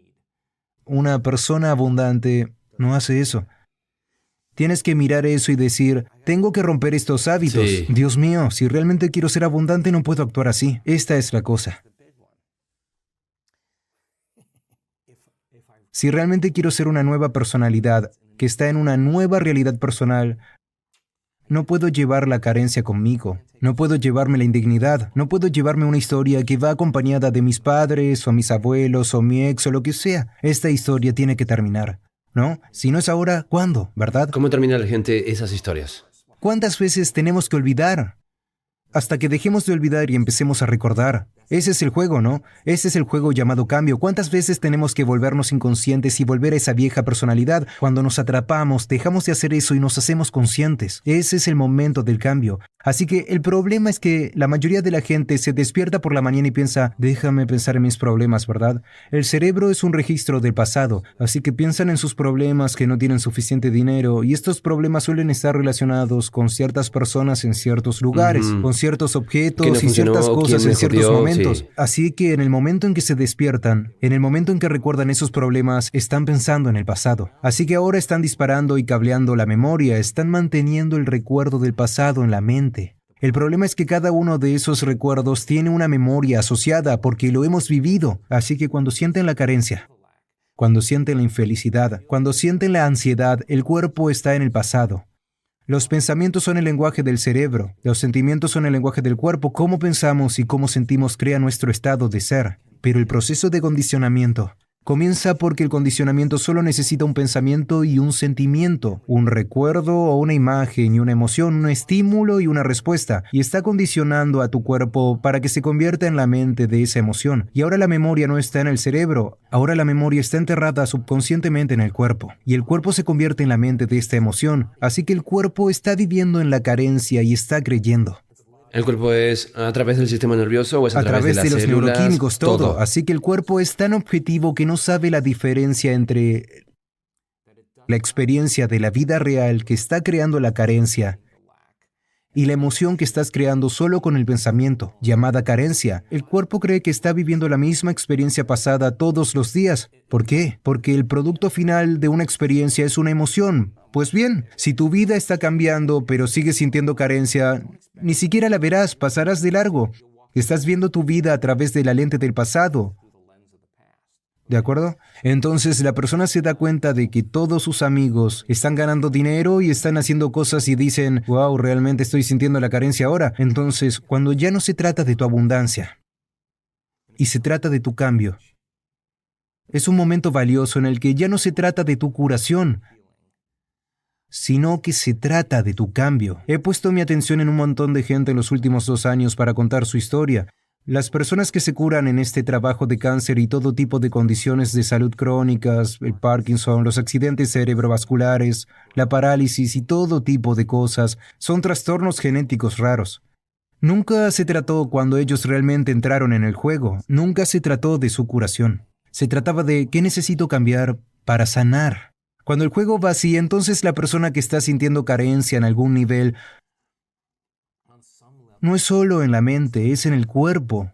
Speaker 1: una persona abundante no hace eso. Tienes que mirar eso y decir, tengo que romper estos hábitos.
Speaker 4: Sí.
Speaker 1: Dios mío, si realmente quiero ser abundante no puedo actuar así. Esta es la cosa. Si realmente quiero ser una nueva personalidad que está en una nueva realidad personal, no puedo llevar la carencia conmigo, no puedo llevarme la indignidad, no puedo llevarme una historia que va acompañada de mis padres o mis abuelos o mi ex o lo que sea. Esta historia tiene que terminar, ¿no? Si no es ahora, ¿cuándo? ¿Verdad?
Speaker 4: ¿Cómo termina la gente esas historias?
Speaker 1: ¿Cuántas veces tenemos que olvidar? Hasta que dejemos de olvidar y empecemos a recordar. Ese es el juego, ¿no? Ese es el juego llamado cambio. ¿Cuántas veces tenemos que volvernos inconscientes y volver a esa vieja personalidad? Cuando nos atrapamos, dejamos de hacer eso y nos hacemos conscientes. Ese es el momento del cambio. Así que el problema es que la mayoría de la gente se despierta por la mañana y piensa, déjame pensar en mis problemas, ¿verdad? El cerebro es un registro del pasado, así que piensan en sus problemas que no tienen suficiente dinero y estos problemas suelen estar relacionados con ciertas personas en ciertos lugares, con ciertos objetos
Speaker 4: Que no
Speaker 1: y
Speaker 4: funcionó,
Speaker 1: ciertas cosas
Speaker 4: quién
Speaker 1: en
Speaker 4: me
Speaker 1: ciertos
Speaker 4: jodió,
Speaker 1: momentos.
Speaker 4: sí.
Speaker 1: Así que en el momento en que se despiertan, en el momento en que recuerdan esos problemas, están pensando en el pasado. Así que ahora están disparando y cableando la memoria, están manteniendo el recuerdo del pasado en la mente. El problema es que cada uno de esos recuerdos tiene una memoria asociada porque lo hemos vivido. Así que cuando sienten la carencia, cuando sienten la infelicidad, cuando sienten la ansiedad, el cuerpo está en el pasado. Los pensamientos son el lenguaje del cerebro, los sentimientos son el lenguaje del cuerpo. Cómo pensamos y cómo sentimos crea nuestro estado de ser. Pero el proceso de condicionamiento comienza porque el condicionamiento solo necesita un pensamiento y un sentimiento, un recuerdo o una imagen y una emoción, un estímulo y una respuesta, y está condicionando a tu cuerpo para que se convierta en la mente de esa emoción. Y ahora la memoria no está en el cerebro, ahora la memoria está enterrada subconscientemente en el cuerpo, y el cuerpo se convierte en la mente de esta emoción, así que el cuerpo está viviendo en la carencia y está creyendo.
Speaker 4: ¿El cuerpo es a través del sistema nervioso o es a través de las
Speaker 1: los
Speaker 4: células?
Speaker 1: neuroquímicos, todo. Así que el cuerpo es tan objetivo que no sabe la diferencia entre la experiencia de la vida real que está creando la carencia y la emoción que estás creando solo con el pensamiento, llamada carencia. El cuerpo cree que está viviendo la misma experiencia pasada todos los días. ¿Por qué? Porque el producto final de una experiencia es una emoción. Pues bien, si tu vida está cambiando pero sigues sintiendo carencia, ni siquiera la verás, pasarás de largo. Estás viendo tu vida a través de la lente del pasado. ¿De acuerdo? Entonces la persona se da cuenta de que todos sus amigos están ganando dinero y están haciendo cosas y dicen, wow, realmente estoy sintiendo la carencia ahora. Entonces, cuando ya no se trata de tu abundancia y se trata de tu cambio, es un momento valioso en el que ya no se trata de tu curación, sino que se trata de tu cambio. He puesto mi atención en un montón de gente en los últimos 2 años para contar su historia. Las personas que se curan en este trabajo de cáncer y todo tipo de condiciones de salud crónicas, el Parkinson, los accidentes cerebrovasculares, la parálisis y todo tipo de cosas, son trastornos genéticos raros. Nunca se trató cuando ellos realmente entraron en el juego, nunca se trató de su curación. Se trataba de ¿qué necesito cambiar para sanar? Cuando el juego va así, entonces la persona que está sintiendo carencia en algún nivel no es solo en la mente, es en el cuerpo.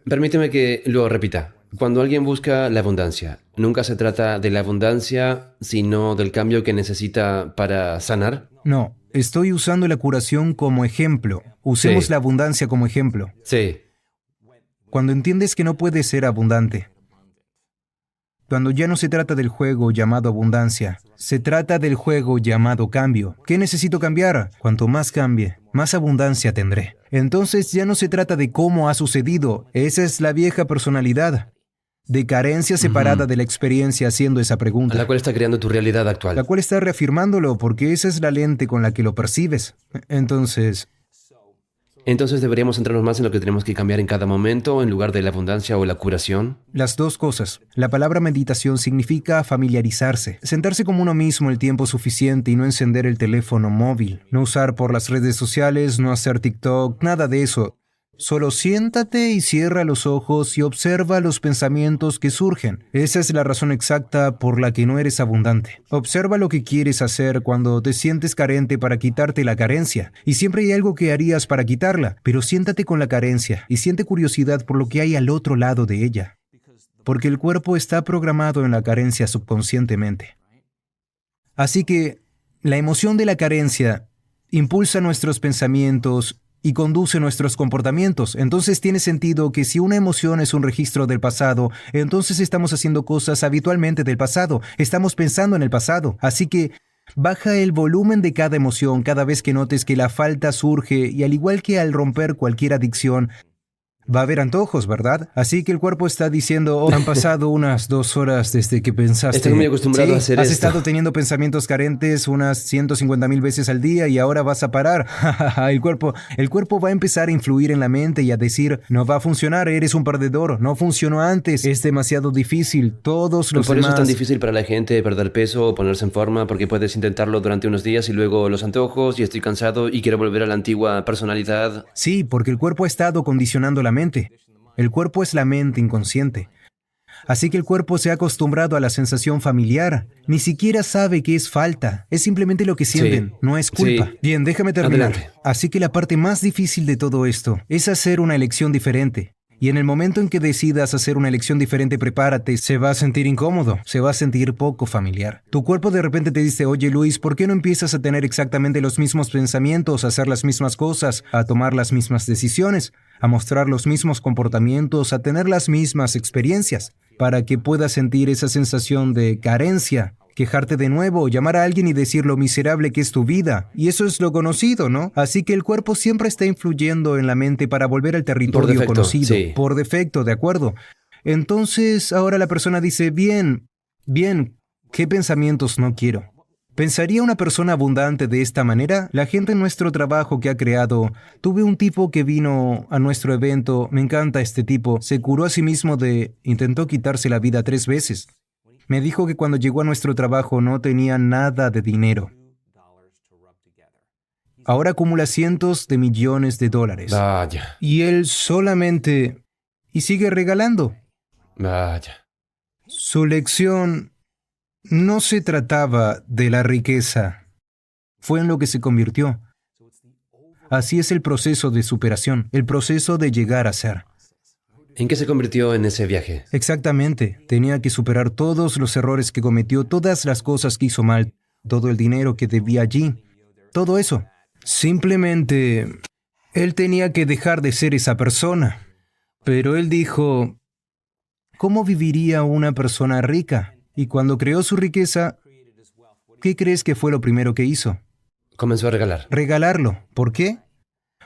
Speaker 4: Permíteme que lo repita. Cuando alguien busca la abundancia, nunca se trata de la abundancia, sino del cambio que necesita para sanar.
Speaker 1: No, estoy usando la curación como ejemplo. Usemos
Speaker 4: Sí.
Speaker 1: la abundancia como ejemplo.
Speaker 4: Sí.
Speaker 1: Cuando entiendes que no puedes ser abundante, cuando ya no se trata del juego llamado abundancia, se trata del juego llamado cambio. ¿Qué necesito cambiar? Cuanto más cambie, más abundancia tendré. Entonces ya no se trata de cómo ha sucedido. Esa es la vieja personalidad de carencia separada de la experiencia haciendo esa
Speaker 4: A
Speaker 1: pregunta,
Speaker 4: la cual está creando tu realidad
Speaker 1: la
Speaker 4: actual.
Speaker 1: cual está reafirmándolo porque esa es la lente con la que lo percibes. Entonces,
Speaker 4: Deberíamos centrarnos más en lo que tenemos que cambiar en cada momento en lugar de la abundancia o la curación.
Speaker 1: las dos cosas. La palabra meditación significa familiarizarse, sentarse como uno mismo el tiempo suficiente y no encender el teléfono móvil, no usar por las redes sociales, no hacer TikTok, nada de eso. Solo siéntate y cierra los ojos y observa los pensamientos que surgen. Esa es la razón exacta por la que no eres abundante. Observa lo que quieres hacer cuando te sientes carente para quitarte la carencia. Y siempre hay algo que harías para quitarla, pero siéntate con la carencia y siente curiosidad por lo que hay al otro lado de ella. Porque el cuerpo está programado en la carencia subconscientemente. Así que la emoción de la carencia impulsa nuestros pensamientos y conduce nuestros comportamientos. Entonces tiene sentido que si una emoción es un registro del pasado, entonces estamos haciendo cosas habitualmente del pasado, estamos pensando en el pasado. Así que baja el volumen de cada emoción cada vez que notes que la falta surge y al igual que al romper cualquier adicción, va a haber antojos, ¿verdad? Así que el cuerpo está diciendo, oh, han pasado unas 2 horas desde que pensaste.
Speaker 4: Estoy muy acostumbrado a hacer
Speaker 1: has
Speaker 4: esto.
Speaker 1: estado teniendo pensamientos carentes unas 150,000 veces al día y ahora vas a parar. el cuerpo va a empezar a influir en la mente y a decir, no va a funcionar, eres un perdedor, no funcionó antes, es demasiado difícil, todos los
Speaker 4: Por eso es tan
Speaker 1: demás...
Speaker 4: difícil para la gente perder peso o ponerse en forma, porque puedes intentarlo durante unos días y luego los antojos y estoy cansado y quiero volver a la antigua personalidad.
Speaker 1: Sí, porque el cuerpo ha estado condicionando la mente. El cuerpo es la mente inconsciente. Así que el cuerpo se ha acostumbrado a la sensación familiar. Ni siquiera sabe que es falta. Es simplemente lo que sienten, no es culpa.
Speaker 4: Sí.
Speaker 1: Bien, déjame terminar.
Speaker 4: Adelante.
Speaker 1: Así que la parte más difícil de todo esto es hacer una elección diferente. Y en el momento en que decidas hacer una elección diferente, prepárate, se va a sentir incómodo, se va a sentir poco familiar. Tu cuerpo de repente te dice, oye Luis, ¿por qué no empiezas a tener exactamente los mismos pensamientos, a hacer las mismas cosas, a tomar las mismas decisiones, a mostrar los mismos comportamientos, a tener las mismas experiencias, para que puedas sentir esa sensación de carencia? Quejarte de nuevo, llamar a alguien y decir lo miserable que es tu vida. Y eso es lo conocido, ¿no? Así que el cuerpo siempre está influyendo en la mente para volver al territorio
Speaker 4: defecto,
Speaker 1: conocido.
Speaker 4: sí.
Speaker 1: Por defecto, ¿de acuerdo? Entonces, ahora la persona dice, bien, ¿qué pensamientos no quiero? ¿Pensaría una persona abundante de esta manera? La gente en nuestro trabajo que ha creado, tuve un tipo que vino a nuestro evento, me encanta este tipo, se curó a sí mismo intentó quitarse la vida 3 veces. Me dijo que cuando llegó a nuestro trabajo no tenía nada de dinero. Ahora acumula cientos de millones de dólares.
Speaker 4: Vaya,
Speaker 1: Y él solamente... Y sigue regalando.
Speaker 4: vaya.
Speaker 1: Su lección no se trataba de la riqueza. Fue en lo que se convirtió. Así es el proceso de superación, el proceso de llegar a ser.
Speaker 4: ¿En qué se convirtió en ese viaje?
Speaker 1: Exactamente. Tenía que superar todos los errores que cometió, todas las cosas que hizo mal, todo el dinero que debía allí, todo eso. Simplemente, él tenía que dejar de ser esa persona. Pero él dijo, ¿cómo viviría una persona rica? Y cuando creó su riqueza, ¿qué crees que fue lo primero que hizo?
Speaker 4: Comenzó a regalar.
Speaker 1: Regalarlo. ¿Por qué?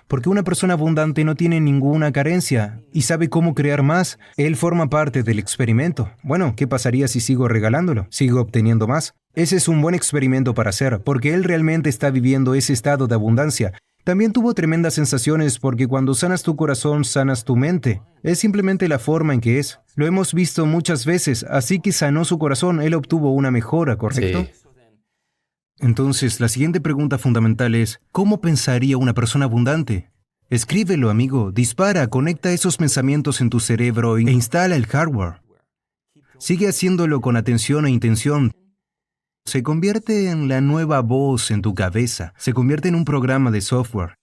Speaker 1: Porque una persona abundante no tiene ninguna carencia y sabe cómo crear más. Él forma parte del experimento. Bueno, ¿qué pasaría si sigo regalándolo? Sigo obteniendo más. Ese es un buen experimento para hacer, porque él realmente está viviendo ese estado de abundancia. También tuvo tremendas sensaciones porque cuando sanas tu corazón, sanas tu mente. Es simplemente la forma en que es. Lo hemos visto muchas veces, así que sanó su corazón, él obtuvo una mejora, ¿correcto?
Speaker 4: Sí.
Speaker 1: Entonces, la siguiente pregunta fundamental es, ¿cómo pensaría una persona abundante? Escríbelo, amigo, dispara, conecta esos pensamientos en tu cerebro e instala el hardware. Sigue haciéndolo con atención e intención. Se convierte en la nueva voz en tu cabeza, se convierte en un programa de software.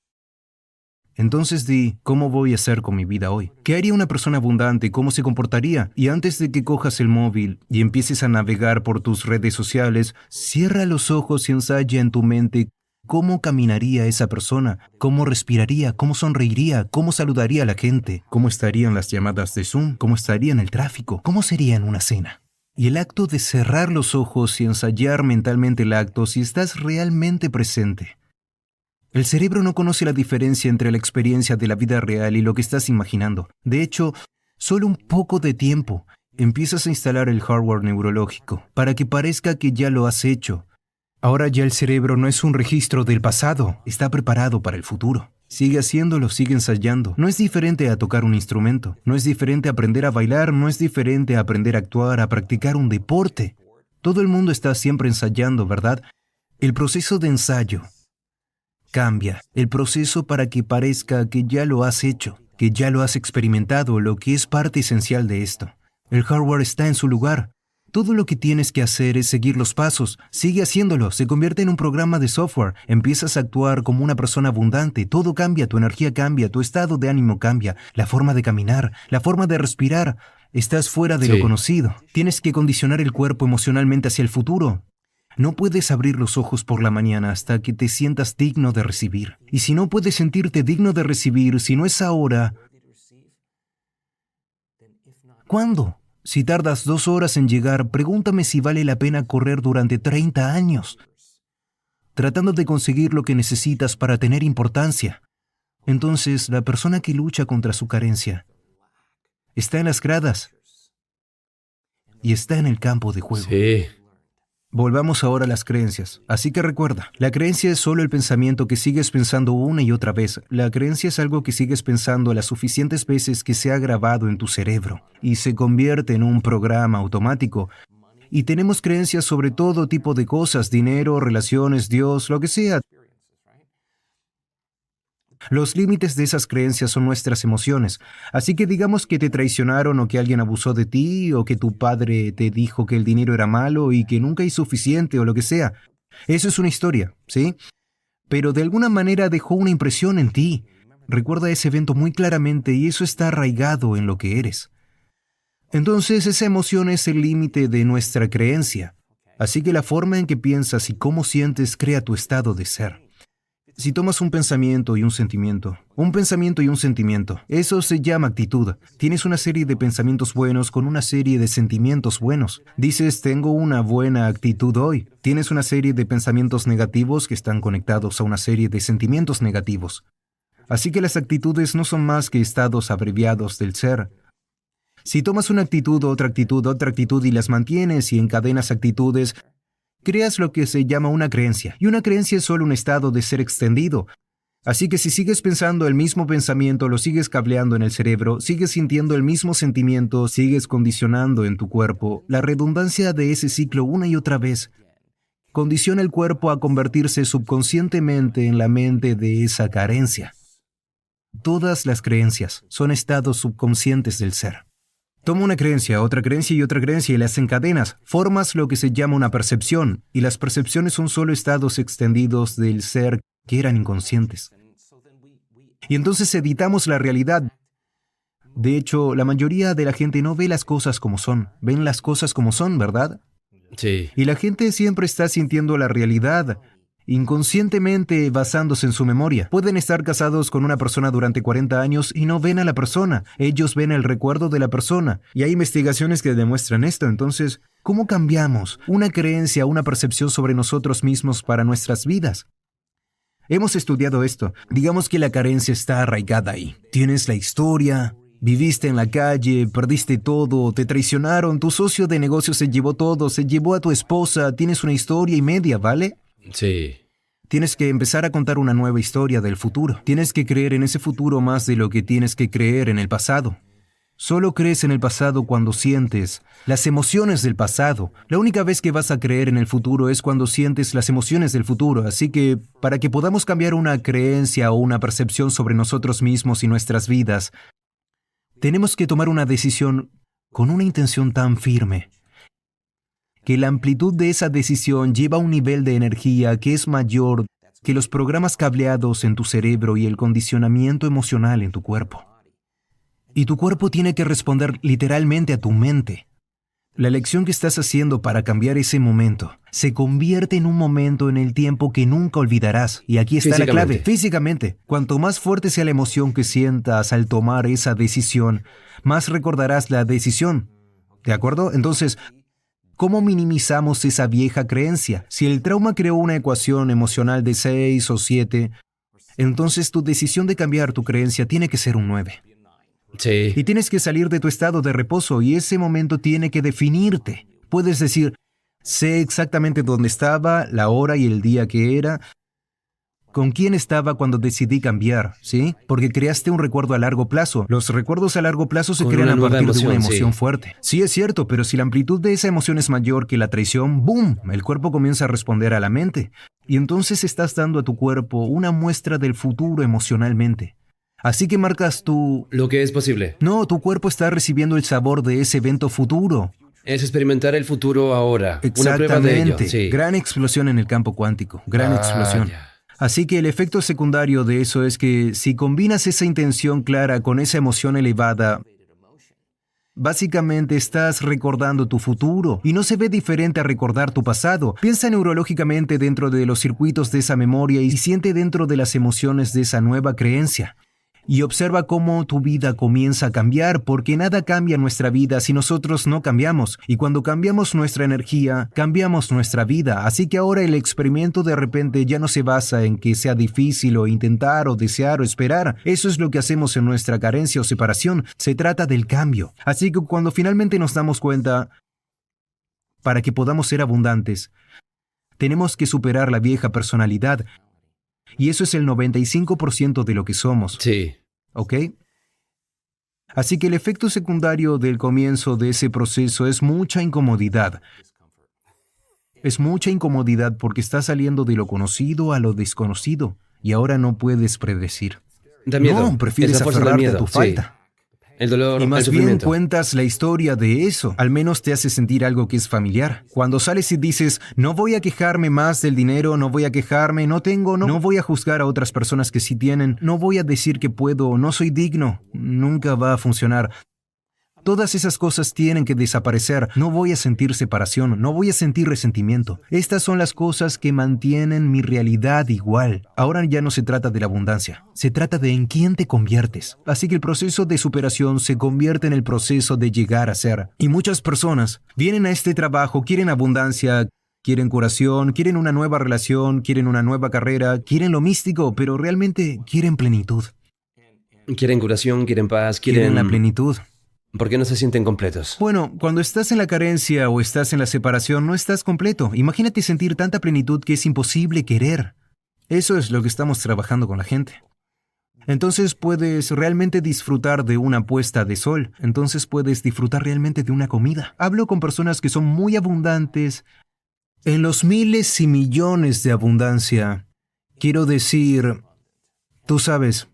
Speaker 1: Entonces di, ¿cómo voy a hacer con mi vida hoy? ¿Qué haría una persona abundante? ¿Cómo se comportaría? Y antes de que cojas el móvil y empieces a navegar por tus redes sociales, cierra los ojos y ensaya en tu mente cómo caminaría esa persona, cómo respiraría, cómo sonreiría, cómo saludaría a la gente, cómo estarían las llamadas de Zoom, cómo estaría en el tráfico, cómo sería en una cena. Y el acto de cerrar los ojos y ensayar mentalmente el acto si estás realmente presente. El cerebro no conoce la diferencia entre la experiencia de la vida real y lo que estás imaginando. De hecho, solo un poco de tiempo empiezas a instalar el hardware neurológico para que parezca que ya lo has hecho. Ahora ya el cerebro no es un registro del pasado, está preparado para el futuro. Sigue haciéndolo, sigue ensayando. No es diferente a tocar un instrumento, no es diferente a aprender a bailar, no es diferente a aprender a actuar, a practicar un deporte. Todo el mundo está siempre ensayando, ¿verdad? El proceso de ensayo cambia el proceso para que parezca que ya lo has hecho, que ya lo has experimentado, lo que es parte esencial de esto. El hardware está en su lugar. Todo lo que tienes que hacer es seguir los pasos. Sigue haciéndolo, se convierte en un programa de software. Empiezas a actuar como una persona abundante. Todo cambia, tu energía cambia, tu estado de ánimo cambia, la forma de caminar, la forma de respirar. Estás fuera de lo conocido. Tienes que condicionar el cuerpo emocionalmente hacia el futuro. No puedes abrir los ojos por la mañana hasta que te sientas digno de recibir. Y si no puedes sentirte digno de recibir, si no es ahora, ¿cuándo? Si tardas 2 horas en llegar, pregúntame si vale la pena correr durante 30 años, tratando de conseguir lo que necesitas para tener importancia. Entonces, la persona que lucha contra su carencia está en las gradas y está en el campo de juego.
Speaker 4: Sí.
Speaker 1: Volvamos ahora a las creencias. Así que recuerda, la creencia es solo el pensamiento que sigues pensando una y otra vez. La creencia es algo que sigues pensando las suficientes veces que se ha grabado en tu cerebro y se convierte en un programa automático. Y tenemos creencias sobre todo tipo de cosas, dinero, relaciones, Dios, lo que sea. Los límites de esas creencias son nuestras emociones. Así que digamos que te traicionaron o que alguien abusó de ti o que tu padre te dijo que el dinero era malo y que nunca hay suficiente o lo que sea. Eso es una historia, ¿sí? Pero de alguna manera dejó una impresión en ti. Recuerda ese evento muy claramente y eso está arraigado en lo que eres. Entonces esa emoción es el límite de nuestra creencia. Así que la forma en que piensas y cómo sientes crea tu estado de ser. Si tomas un pensamiento y un sentimiento, eso se llama actitud. Tienes una serie de pensamientos buenos con una serie de sentimientos buenos. Dices, tengo una buena actitud hoy. Tienes una serie de pensamientos negativos que están conectados a una serie de sentimientos negativos. Así que las actitudes no son más que estados abreviados del ser. Si tomas una actitud y las mantienes y encadenas actitudes, creas lo que se llama una creencia, y una creencia es solo un estado de ser extendido. Así que si sigues pensando el mismo pensamiento, lo sigues cableando en el cerebro, sigues sintiendo el mismo sentimiento, sigues condicionando en tu cuerpo, la redundancia de ese ciclo una y otra vez condiciona el cuerpo a convertirse subconscientemente en la mente de esa carencia. Todas las creencias son estados subconscientes del ser. Toma una creencia, otra creencia y otra creencia y las encadenas. Formas lo que se llama una percepción, y las percepciones son solo estados extendidos del ser que eran inconscientes. Y entonces editamos la realidad. De hecho, la mayoría de la gente no ve las cosas como son. Ven las cosas como son, ¿verdad?
Speaker 4: Sí.
Speaker 1: Y la gente siempre está sintiendo la realidad, inconscientemente basándose en su memoria. Pueden estar casados con una persona durante 40 años y no ven a la persona. Ellos ven el recuerdo de la persona. Y hay investigaciones que demuestran esto. Entonces, ¿cómo cambiamos una creencia, una percepción sobre nosotros mismos para nuestras vidas? Hemos estudiado esto. Digamos que la carencia está arraigada ahí. Tienes la historia, viviste en la calle, perdiste todo, te traicionaron, tu socio de negocio se llevó todo, se llevó a tu esposa, tienes una historia y media, ¿vale?
Speaker 4: Sí.
Speaker 1: Tienes que empezar a contar una nueva historia del futuro. Tienes que creer en ese futuro más de lo que tienes que creer en el pasado. Solo crees en el pasado cuando sientes las emociones del pasado. La única vez que vas a creer en el futuro es cuando sientes las emociones del futuro. Así que, para que podamos cambiar una creencia o una percepción sobre nosotros mismos y nuestras vidas, tenemos que tomar una decisión con una intención tan firme que la amplitud de esa decisión lleva a un nivel de energía que es mayor que los programas cableados en tu cerebro y el condicionamiento emocional en tu cuerpo. Y tu cuerpo tiene que responder literalmente a tu mente. La elección que estás haciendo para cambiar ese momento se convierte en un momento en el tiempo que nunca olvidarás. Y aquí está la clave. Físicamente, cuanto más fuerte sea la emoción que sientas al tomar esa decisión, más recordarás la decisión. ¿De acuerdo? Entonces, ¿cómo minimizamos esa vieja creencia? Si el trauma creó una ecuación emocional de 6 o 7, entonces tu decisión de cambiar tu creencia tiene que ser un 9.
Speaker 4: Sí.
Speaker 1: Y tienes que salir de tu estado de reposo y ese momento tiene que definirte. Puedes decir, sé exactamente dónde estaba, la hora y el día que era, con quién estaba cuando decidí cambiar, ¿sí? Porque creaste un recuerdo a largo plazo. Los recuerdos a largo plazo se
Speaker 4: Con
Speaker 1: crean
Speaker 4: una
Speaker 1: a
Speaker 4: nueva
Speaker 1: partir de una
Speaker 4: emoción,
Speaker 1: emoción
Speaker 4: sí.
Speaker 1: fuerte. Sí, es cierto, pero si la amplitud de esa emoción es mayor que la traición, ¡boom! El cuerpo comienza a responder a la mente. Y entonces estás dando a tu cuerpo una muestra del futuro emocionalmente. Así que marcas tu...
Speaker 4: Lo que es posible.
Speaker 1: No, tu cuerpo está recibiendo el sabor de ese evento futuro.
Speaker 4: Es experimentar el futuro ahora. Una prueba de ello.
Speaker 1: Exactamente.
Speaker 4: Sí.
Speaker 1: Gran explosión en el campo cuántico. Gran explosión.
Speaker 4: ya.
Speaker 1: Así que el efecto secundario de eso es que si combinas esa intención clara con esa emoción elevada, básicamente estás recordando tu futuro y no se ve diferente a recordar tu pasado. Piensa neurológicamente dentro de los circuitos de esa memoria y siente dentro de las emociones de esa nueva creencia. Y observa cómo tu vida comienza a cambiar, porque nada cambia en nuestra vida si nosotros no cambiamos. Y cuando cambiamos nuestra energía, cambiamos nuestra vida. Así que ahora el experimento de repente ya no se basa en que sea difícil o intentar o desear o esperar. Eso es lo que hacemos en nuestra carencia o separación. Se trata del cambio. Así que cuando finalmente nos damos cuenta, para que podamos ser abundantes, tenemos que superar la vieja personalidad. Y eso es el 95% de lo que somos.
Speaker 4: Sí.
Speaker 1: ¿Ok? Así que el efecto secundario del comienzo de ese proceso es mucha incomodidad. Es mucha incomodidad porque estás saliendo de lo conocido a lo desconocido y ahora no puedes predecir.
Speaker 4: Da miedo.
Speaker 1: No, prefieres
Speaker 4: Es la fuerza del
Speaker 1: aferrarte a
Speaker 4: miedo.
Speaker 1: tu falta.
Speaker 4: Sí. El dolor,
Speaker 1: Y
Speaker 4: el
Speaker 1: más bien
Speaker 4: sufrimiento.
Speaker 1: cuentas la historia de eso. Al menos te hace sentir algo que es familiar. Cuando sales y dices, no voy a quejarme más del dinero, no voy a quejarme, no tengo, no voy a juzgar a otras personas que sí tienen, no voy a decir que puedo, no soy digno, nunca va a funcionar. Todas esas cosas tienen que desaparecer. No voy a sentir separación, no voy a sentir resentimiento. Estas son las cosas que mantienen mi realidad igual. Ahora ya no se trata de la abundancia, se trata de en quién te conviertes. Así que el proceso de superación se convierte en el proceso de llegar a ser. Y muchas personas vienen a este trabajo, quieren abundancia, quieren curación, quieren una nueva relación, quieren una nueva carrera, quieren lo místico, pero realmente quieren plenitud.
Speaker 4: Quieren curación, quieren paz,
Speaker 1: Quieren la plenitud.
Speaker 4: ¿Por qué no se sienten completos?
Speaker 1: Bueno, cuando estás en la carencia o estás en la separación, no estás completo. Imagínate sentir tanta plenitud que es imposible querer. Eso es lo que estamos trabajando con la gente. Entonces puedes realmente disfrutar de una puesta de sol. Entonces puedes disfrutar realmente de una comida. Hablo con personas que son muy abundantes. En los miles y millones de abundancia, quiero decir, tú sabes.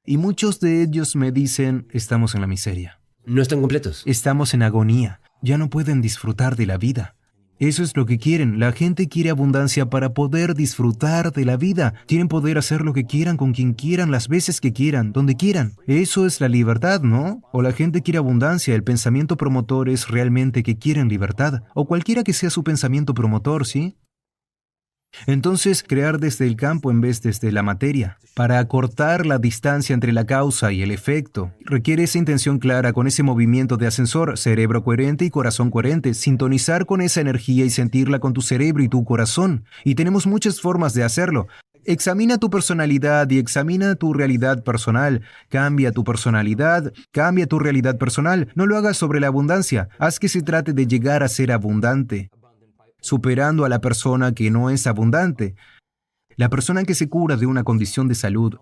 Speaker 1: Y muchos de ellos me dicen, estamos en la miseria.
Speaker 4: No están completos.
Speaker 1: Estamos en agonía. Ya no pueden disfrutar de la vida. Eso es lo que quieren. La gente quiere abundancia para poder disfrutar de la vida. Quieren poder hacer lo que quieran, con quien quieran, las veces que quieran, donde quieran. Eso es la libertad, ¿no? O la gente quiere abundancia. El pensamiento promotor es realmente que quieren libertad. O cualquiera que sea su pensamiento promotor, ¿sí? Entonces, crear desde el campo en vez desde la materia, para acortar la distancia entre la causa y el efecto, requiere esa intención clara con ese movimiento de ascensor, cerebro coherente y corazón coherente, sintonizar con esa energía y sentirla con tu cerebro y tu corazón. Y tenemos muchas formas de hacerlo. Examina tu personalidad y examina tu realidad personal. Cambia tu personalidad, cambia tu realidad personal. No lo hagas sobre la abundancia. Haz que se trate de llegar a ser abundante, superando a la persona que no es abundante. La persona que se cura de una condición de salud,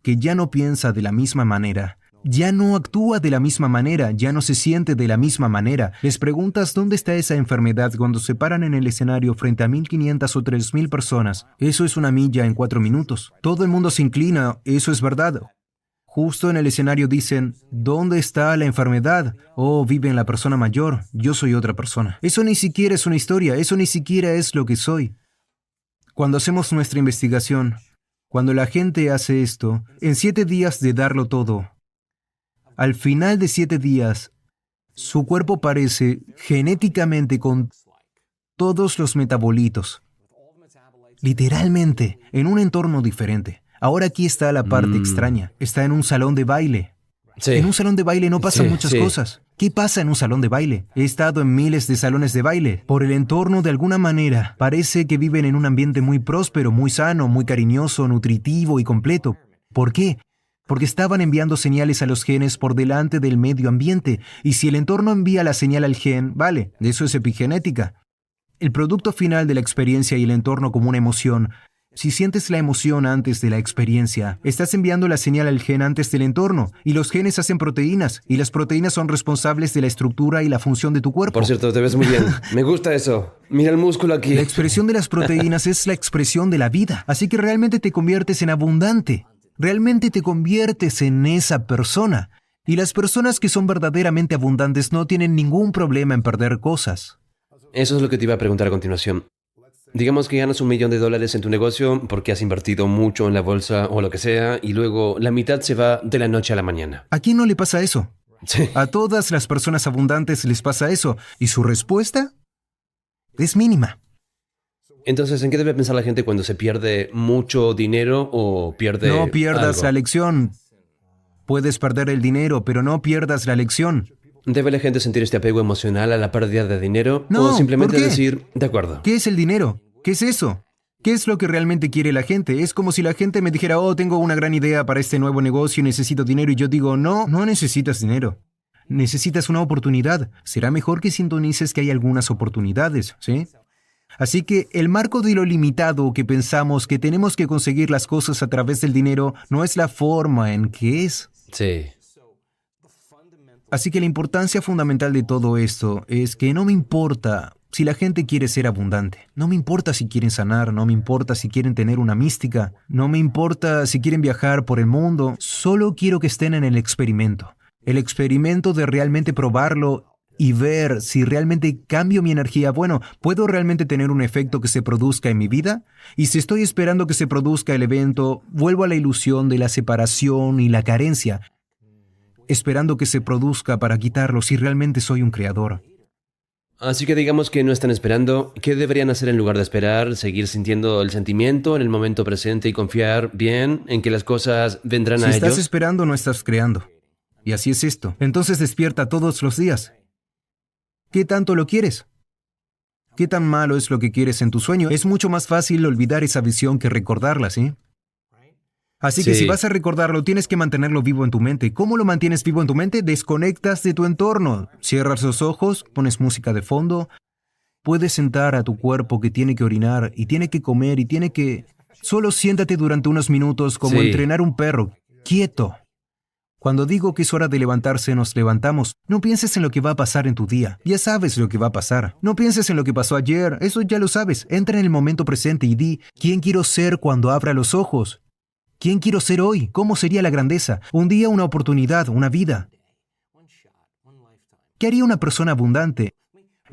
Speaker 1: que ya no piensa de la misma manera, ya no actúa de la misma manera, ya no se siente de la misma manera. Les preguntas dónde está esa enfermedad cuando se paran en el escenario frente a 1,500 o 3,000 personas. Eso es una milla en 4 minutos. Todo el mundo se inclina, eso es verdad. Justo en el escenario dicen, ¿dónde está la enfermedad? Oh, vive en la persona mayor, yo soy otra persona. Eso ni siquiera es una historia, eso ni siquiera es lo que soy. Cuando hacemos nuestra investigación, cuando la gente hace esto, en 7 días de darlo todo, al final de 7 días, su cuerpo parece genéticamente con todos los metabolitos, literalmente, en un entorno diferente. Ahora aquí está la parte extraña. Está en un salón de baile.
Speaker 4: Sí.
Speaker 1: En un salón de baile no pasan muchas
Speaker 4: sí.
Speaker 1: cosas. ¿Qué pasa en un salón de baile? He estado en miles de salones de baile. Por el entorno, de alguna manera, parece que viven en un ambiente muy próspero, muy sano, muy cariñoso, nutritivo y completo. ¿Por qué? Porque estaban enviando señales a los genes por delante del medio ambiente. Y si el entorno envía la señal al gen, vale, eso es epigenética. El producto final de la experiencia y el entorno como una emoción. Si sientes la emoción antes de la experiencia, estás enviando la señal al gen antes del entorno, y los genes hacen proteínas, y las proteínas son responsables de la estructura y la función de tu cuerpo.
Speaker 4: Por cierto, te ves muy bien. Me gusta eso. Mira el músculo aquí.
Speaker 1: La expresión de las proteínas es la expresión de la vida, así que realmente te conviertes en abundante, realmente te conviertes en esa persona. Y las personas que son verdaderamente abundantes no tienen ningún problema en perder cosas.
Speaker 4: Eso es lo que te iba a preguntar a continuación. Digamos que ganas $1,000,000 en tu negocio porque has invertido mucho en la bolsa o lo que sea y luego la mitad se va de la noche a la mañana.
Speaker 1: ¿A quién no le pasa eso?
Speaker 4: Sí.
Speaker 1: A todas las personas abundantes les pasa eso. ¿Y su respuesta? Es mínima.
Speaker 4: Entonces, ¿en qué debe pensar la gente cuando se pierde mucho dinero o pierde
Speaker 1: No pierdas
Speaker 4: algo?
Speaker 1: la lección. Puedes perder el dinero, pero no pierdas la lección.
Speaker 4: ¿Debe la gente sentir este apego emocional a la pérdida de dinero?
Speaker 1: No,
Speaker 4: ¿O simplemente
Speaker 1: ¿por qué?
Speaker 4: decir, de acuerdo?
Speaker 1: ¿Qué es el dinero? ¿Qué es eso? ¿Qué es lo que realmente quiere la gente? Es como si la gente me dijera, oh, tengo una gran idea para este nuevo negocio y necesito dinero. Y yo digo, no, no necesitas dinero. Necesitas una oportunidad. Será mejor que sintonices que hay algunas oportunidades, ¿sí? Así que el marco de lo limitado que pensamos que tenemos que conseguir las cosas a través del dinero no es la forma en que es.
Speaker 4: Sí.
Speaker 1: Así que la importancia fundamental de todo esto es que no me importa si la gente quiere ser abundante, no me importa si quieren sanar, no me importa si quieren tener una mística, no me importa si quieren viajar por el mundo, solo quiero que estén en el experimento de realmente probarlo y ver si realmente cambio mi energía. Bueno, ¿puedo realmente tener un efecto que se produzca en mi vida? Y si estoy esperando que se produzca el evento, vuelvo a la ilusión de la separación y la carencia, esperando que se produzca para quitarlo si realmente soy un creador.
Speaker 4: Así que digamos que no están esperando. ¿Qué deberían hacer en lugar de esperar? ¿Seguir sintiendo el sentimiento en el momento presente y confiar bien en que las cosas vendrán
Speaker 1: Si
Speaker 4: a
Speaker 1: estás
Speaker 4: ellos?
Speaker 1: esperando, no estás creando. Y así es esto. Entonces despierta todos los días. ¿Qué tanto lo quieres? ¿Qué tan malo es lo que quieres en tu sueño? Es mucho más fácil olvidar esa visión que recordarla, ¿sí? Así que
Speaker 4: Sí.
Speaker 1: si vas a recordarlo, tienes que mantenerlo vivo en tu mente. ¿Cómo lo mantienes vivo en tu mente? Desconectas de tu entorno. Cierras los ojos, pones música de fondo. Puedes sentar a tu cuerpo que tiene que orinar y tiene que comer y tiene que... Solo siéntate durante unos minutos como
Speaker 4: Sí.
Speaker 1: entrenar un perro. Quieto. Cuando digo que es hora de levantarse, nos levantamos. No pienses en lo que va a pasar en tu día. Ya sabes lo que va a pasar. No pienses en lo que pasó ayer. Eso ya lo sabes. Entra en el momento presente y di, ¿quién quiero ser cuando abra los ojos? ¿Quién quiero ser hoy? ¿Cómo sería la grandeza? Un día, una oportunidad, una vida. ¿Qué haría una persona abundante?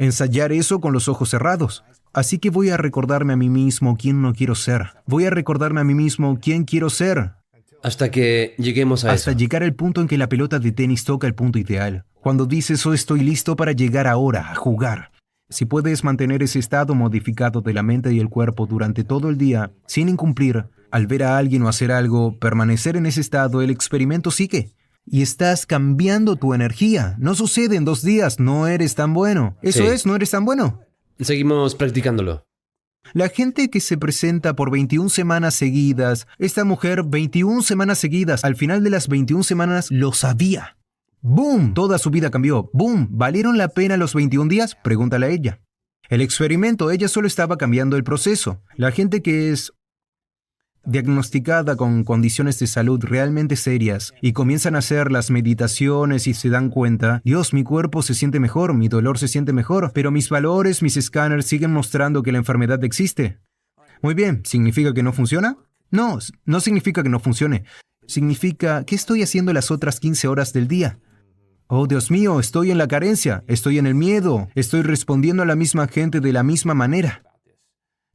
Speaker 1: ensayar eso con los ojos cerrados. Así que voy a recordarme a mí mismo quién no quiero ser. Voy a recordarme a mí mismo quién quiero ser.
Speaker 4: Hasta que lleguemos a
Speaker 1: Hasta
Speaker 4: eso.
Speaker 1: llegar al punto en que la pelota de tenis toca el punto ideal. Cuando dices, oh, estoy listo para llegar ahora, a jugar. Si puedes mantener ese estado modificado de la mente y el cuerpo durante todo el día, sin incumplir, al ver a alguien o hacer algo, permanecer en ese estado, el experimento sigue. Y estás cambiando tu energía. No sucede en 2 días, no eres tan bueno. Eso
Speaker 4: Sí.
Speaker 1: es, no eres tan bueno.
Speaker 4: Seguimos practicándolo.
Speaker 1: La gente que se presenta por 21 semanas seguidas, esta mujer 21 semanas seguidas, al final de las 21 semanas lo sabía. ¡Boom! Toda su vida cambió. ¡Boom! ¿Valieron la pena los 21 días? Pregúntale a ella. El experimento, ella solo estaba cambiando el proceso. La gente que es diagnosticada con condiciones de salud realmente serias y comienzan a hacer las meditaciones y se dan cuenta, Dios, mi cuerpo se siente mejor, mi dolor se siente mejor, pero mis valores, mis escáneres siguen mostrando que la enfermedad existe. Muy bien, ¿significa que no funciona? No, no significa que no funcione. Significa, ¿qué estoy haciendo las otras 15 horas del día? Oh, Dios mío, estoy en la carencia, estoy en el miedo, estoy respondiendo a la misma gente de la misma manera.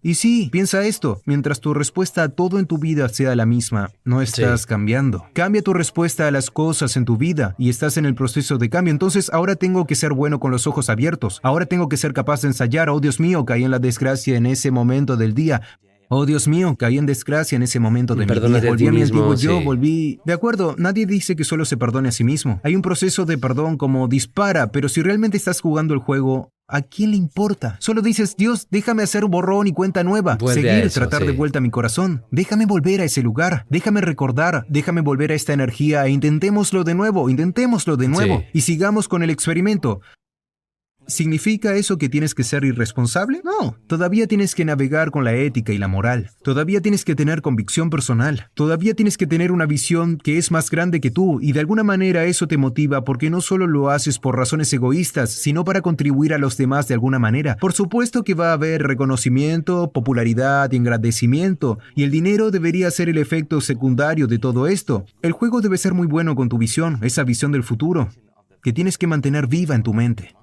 Speaker 1: Y sí, piensa esto, mientras tu respuesta a todo en tu vida sea la misma, no estás cambiando. Cambia tu respuesta a las cosas en tu vida y estás en el proceso de cambio. Entonces ahora tengo que ser bueno con los ojos abiertos. Ahora tengo que ser capaz de ensayar. Oh, Dios mío, caí en la desgracia en ese momento del día. Oh, Dios mío, caí en desgracia en ese momento de mi vida.
Speaker 4: Perdónate a
Speaker 1: Volví
Speaker 4: ti
Speaker 1: a mi
Speaker 4: mismo,
Speaker 1: antiguo yo,
Speaker 4: sí.
Speaker 1: volví... De acuerdo, nadie dice que solo se perdone a sí mismo. Hay un proceso de perdón como dispara, pero si realmente estás jugando el juego, ¿a quién le importa? Solo dices, Dios, déjame hacer un borrón y cuenta nueva.
Speaker 4: Vuelve a
Speaker 1: Seguir,
Speaker 4: eso,
Speaker 1: tratar
Speaker 4: sí.
Speaker 1: de vuelta a mi corazón. Déjame volver a ese lugar. Déjame recordar. Déjame volver a esta energía e intentémoslo de nuevo.
Speaker 4: Sí.
Speaker 1: Y sigamos con el experimento. ¿Significa eso que tienes que ser irresponsable? No, todavía tienes que navegar con la ética y la moral. Todavía tienes que tener convicción personal. Todavía tienes que tener una visión que es más grande que tú y de alguna manera eso te motiva porque no solo lo haces por razones egoístas, sino para contribuir a los demás de alguna manera. Por supuesto que va a haber reconocimiento, popularidad y agradecimiento y el dinero debería ser el efecto secundario de todo esto. El juego debe ser muy bueno con tu visión, esa visión del futuro, que tienes que mantener viva en tu mente.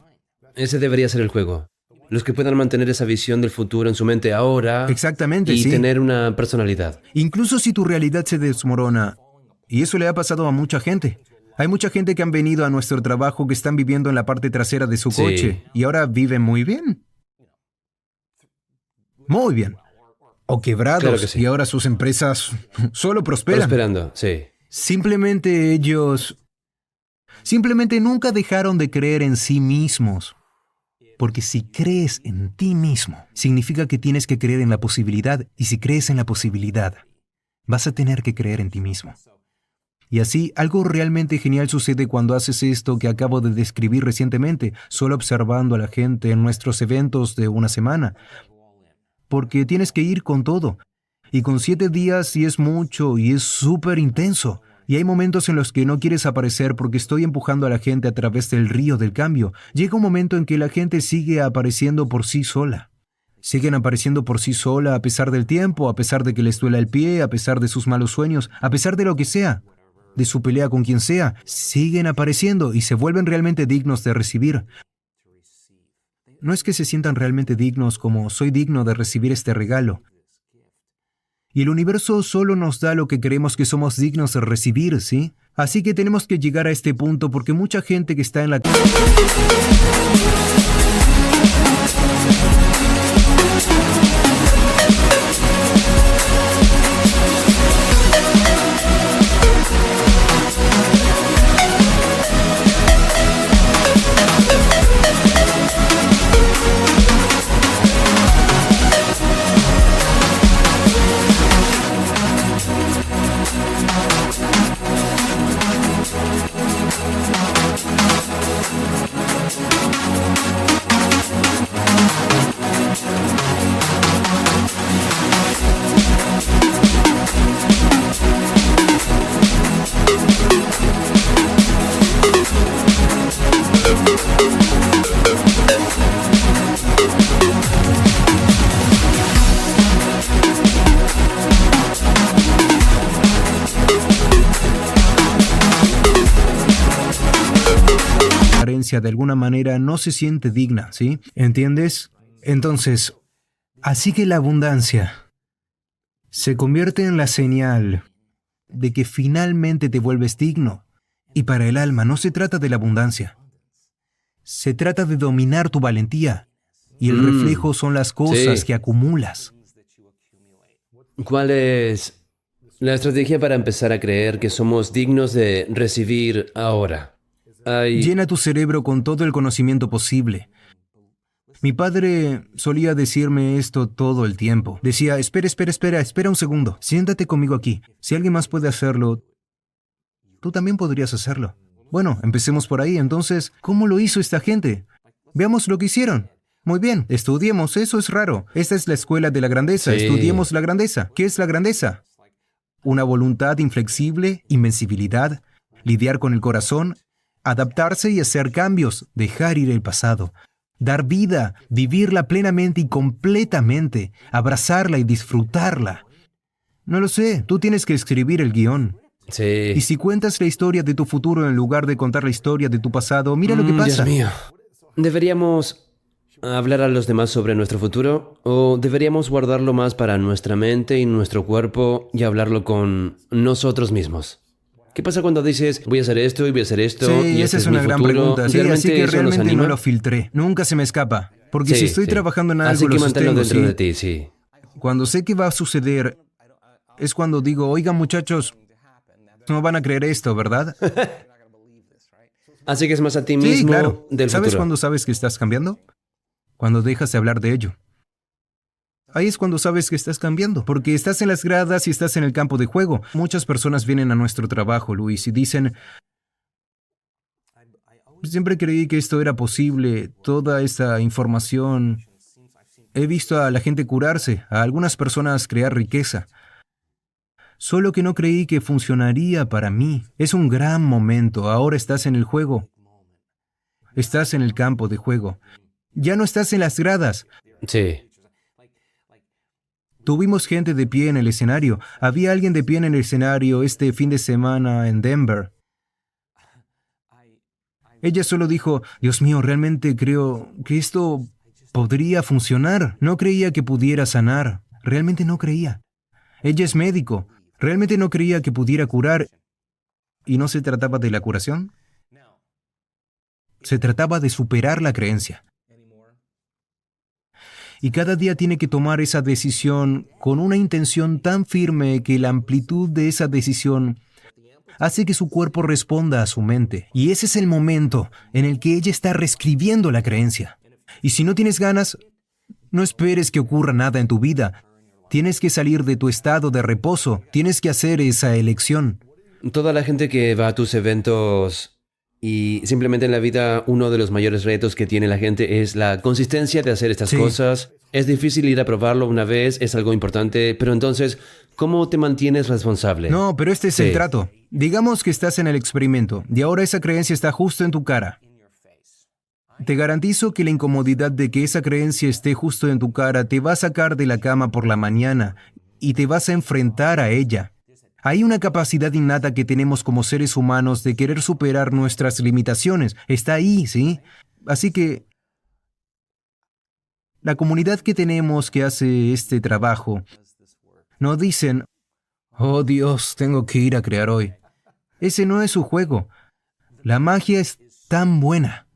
Speaker 4: Ese debería ser el juego. Los que puedan mantener esa visión del futuro en su mente ahora
Speaker 1: Exactamente,
Speaker 4: y
Speaker 1: sí.
Speaker 4: tener una personalidad.
Speaker 1: Incluso si tu realidad se desmorona, y eso le ha pasado a mucha gente. Hay mucha gente que han venido a nuestro trabajo que están viviendo en la parte trasera de su
Speaker 4: Sí.
Speaker 1: coche y ahora viven muy bien. Muy bien. O quebrados
Speaker 4: Claro que sí.
Speaker 1: y ahora sus empresas solo prosperan.
Speaker 4: Prosperando, sí.
Speaker 1: Simplemente nunca dejaron de creer en sí mismos. Porque si crees en ti mismo, significa que tienes que creer en la posibilidad, y si crees en la posibilidad, vas a tener que creer en ti mismo. Y así, algo realmente genial sucede cuando haces esto que acabo de describir recientemente, solo observando a la gente en nuestros eventos de una semana. Porque tienes que ir con todo. Y con 7 días y es mucho y es súper intenso. Y hay momentos en los que no quieres aparecer porque estoy empujando a la gente a través del río del cambio. Llega un momento en que la gente sigue apareciendo por sí sola. Siguen apareciendo por sí sola a pesar del tiempo, a pesar de que les duela el pie, a pesar de sus malos sueños, a pesar de lo que sea, de su pelea con quien sea. Siguen apareciendo y se vuelven realmente dignos de recibir. No es que se sientan realmente dignos como soy digno de recibir este regalo. Y el universo solo nos da lo que creemos que somos dignos de recibir, ¿sí? Así que tenemos que llegar a este punto porque mucha gente que está en la... creencia de alguna manera no se siente digna, ¿sí? ¿Entiendes? Entonces, así que la abundancia se convierte en la señal de que finalmente te vuelves digno. Y para el alma no se trata de la abundancia. Se trata de dominar tu valentía. Y el reflejo son las cosas
Speaker 4: Sí.
Speaker 1: que acumulas.
Speaker 4: ¿Cuál es la estrategia para empezar a creer que somos dignos de recibir ahora?
Speaker 1: Llena tu cerebro con todo el conocimiento posible. Mi padre solía decirme esto todo el tiempo. Decía, espera un segundo. Siéntate conmigo aquí. Si alguien más puede hacerlo, tú también podrías hacerlo. Bueno, empecemos por ahí. Entonces, ¿cómo lo hizo esta gente? Veamos lo que hicieron. Muy bien, estudiemos, eso es raro. Esta es la escuela de la grandeza,
Speaker 4: Sí.
Speaker 1: estudiemos la grandeza. ¿Qué es la grandeza? Una voluntad inflexible, invencibilidad, lidiar con el corazón, adaptarse y hacer cambios, dejar ir el pasado, dar vida, vivirla plenamente y completamente, abrazarla y disfrutarla. No lo sé, tú tienes que escribir el guión.
Speaker 4: Sí.
Speaker 1: Y si cuentas la historia de tu futuro en lugar de contar la historia de tu pasado, mira lo que pasa.
Speaker 4: Dios mío. ¿Deberíamos hablar a los demás sobre nuestro futuro? ¿O deberíamos guardarlo más para nuestra mente y nuestro cuerpo y hablarlo con nosotros mismos? ¿Qué pasa cuando dices, voy a hacer esto y voy a hacer esto?
Speaker 1: Sí,
Speaker 4: y
Speaker 1: esa
Speaker 4: este
Speaker 1: es
Speaker 4: mi
Speaker 1: una gran
Speaker 4: futuro"?
Speaker 1: pregunta. Sí, así que
Speaker 4: eso nos
Speaker 1: realmente
Speaker 4: anima?
Speaker 1: no lo filtré. Nunca se me escapa. Porque si estoy trabajando en algo,
Speaker 4: Así que
Speaker 1: lo
Speaker 4: manténlo
Speaker 1: sostengo,
Speaker 4: dentro
Speaker 1: ¿sí?
Speaker 4: de ti, sí.
Speaker 1: Cuando sé que va a suceder, es cuando digo, oigan muchachos, no van a creer esto, ¿verdad?
Speaker 4: Así que es más a ti
Speaker 1: Sí,
Speaker 4: mismo
Speaker 1: claro.
Speaker 4: del
Speaker 1: ¿Sabes
Speaker 4: futuro.
Speaker 1: cuándo sabes que estás cambiando? Cuando dejas de hablar de ello. Ahí es cuando sabes que estás cambiando, porque estás en las gradas y estás en el campo de juego. Muchas personas vienen a nuestro trabajo, Luis, y dicen, siempre creí que esto era posible, toda esta información. He visto a la gente curarse, a algunas personas crear riqueza. Solo que no creí que funcionaría para mí. Es un gran momento, ahora estás en el juego. Estás en el campo de juego. Ya no estás en las gradas.
Speaker 4: Sí.
Speaker 1: Tuvimos gente de pie en el escenario. Había alguien de pie en el escenario este fin de semana en Denver. Ella solo dijo, Dios mío, realmente creo que esto podría funcionar. No creía que pudiera sanar. Realmente no creía. Ella es médico. Realmente no creía que pudiera curar. ¿Y no se trataba de la curación? Se trataba de superar la creencia. Y cada día tiene que tomar esa decisión con una intención tan firme que la amplitud de esa decisión hace que su cuerpo responda a su mente. Y ese es el momento en el que ella está reescribiendo la creencia. Y si no tienes ganas, no esperes que ocurra nada en tu vida. Tienes que salir de tu estado de reposo. Tienes que hacer esa elección.
Speaker 4: Toda la gente que va a tus eventos y simplemente en la vida uno de los mayores retos que tiene la gente es la consistencia de hacer estas
Speaker 1: Sí.
Speaker 4: cosas. Es difícil ir a probarlo una vez, es algo importante, pero entonces, ¿cómo te mantienes responsable?
Speaker 1: No, pero este es
Speaker 4: Sí.
Speaker 1: el trato. Digamos que estás en el experimento y ahora esa creencia está justo en tu cara. Te garantizo que la incomodidad de que esa creencia esté justo en tu cara te va a sacar de la cama por la mañana y te vas a enfrentar a ella. Hay una capacidad innata que tenemos como seres humanos de querer superar nuestras limitaciones. Está ahí, ¿sí? Así que la comunidad que tenemos que hace este trabajo no dicen, oh Dios, tengo que ir a crear hoy. Ese no es su juego. La magia es tan buena.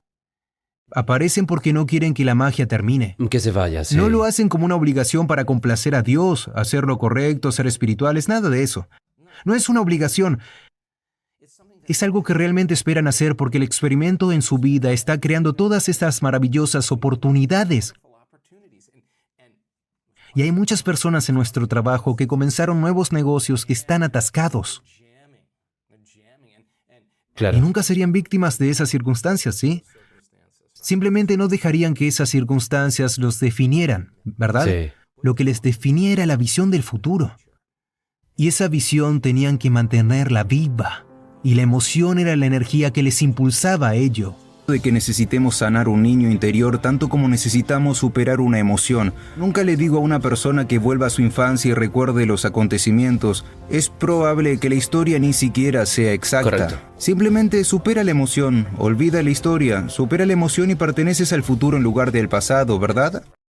Speaker 1: Aparecen porque no quieren que la magia termine.
Speaker 4: Que se vaya, sí.
Speaker 1: No lo hacen como una obligación para complacer a Dios, hacer lo correcto, ser espirituales, nada de eso. No es una obligación. Es algo que realmente esperan hacer porque el experimento en su vida está creando todas estas maravillosas oportunidades. Y hay muchas personas en nuestro trabajo que comenzaron nuevos negocios que están atascados.
Speaker 4: Claro.
Speaker 1: Y nunca serían víctimas de esas circunstancias, ¿sí? Simplemente no dejarían que esas circunstancias los definieran, ¿verdad?
Speaker 4: Sí.
Speaker 1: Lo que les definiera era la visión del futuro. Y esa visión tenían que mantenerla viva. Y la emoción era la energía que les impulsaba a ello. de que necesitemos sanar un niño interior tanto como necesitamos superar una emoción. Nunca le digo a una persona que vuelva a su infancia y recuerde los acontecimientos. Es probable que la historia ni siquiera sea exacta.
Speaker 4: Correcto.
Speaker 1: Simplemente supera la emoción, olvida la historia, supera la emoción y perteneces al futuro en lugar del pasado, ¿verdad?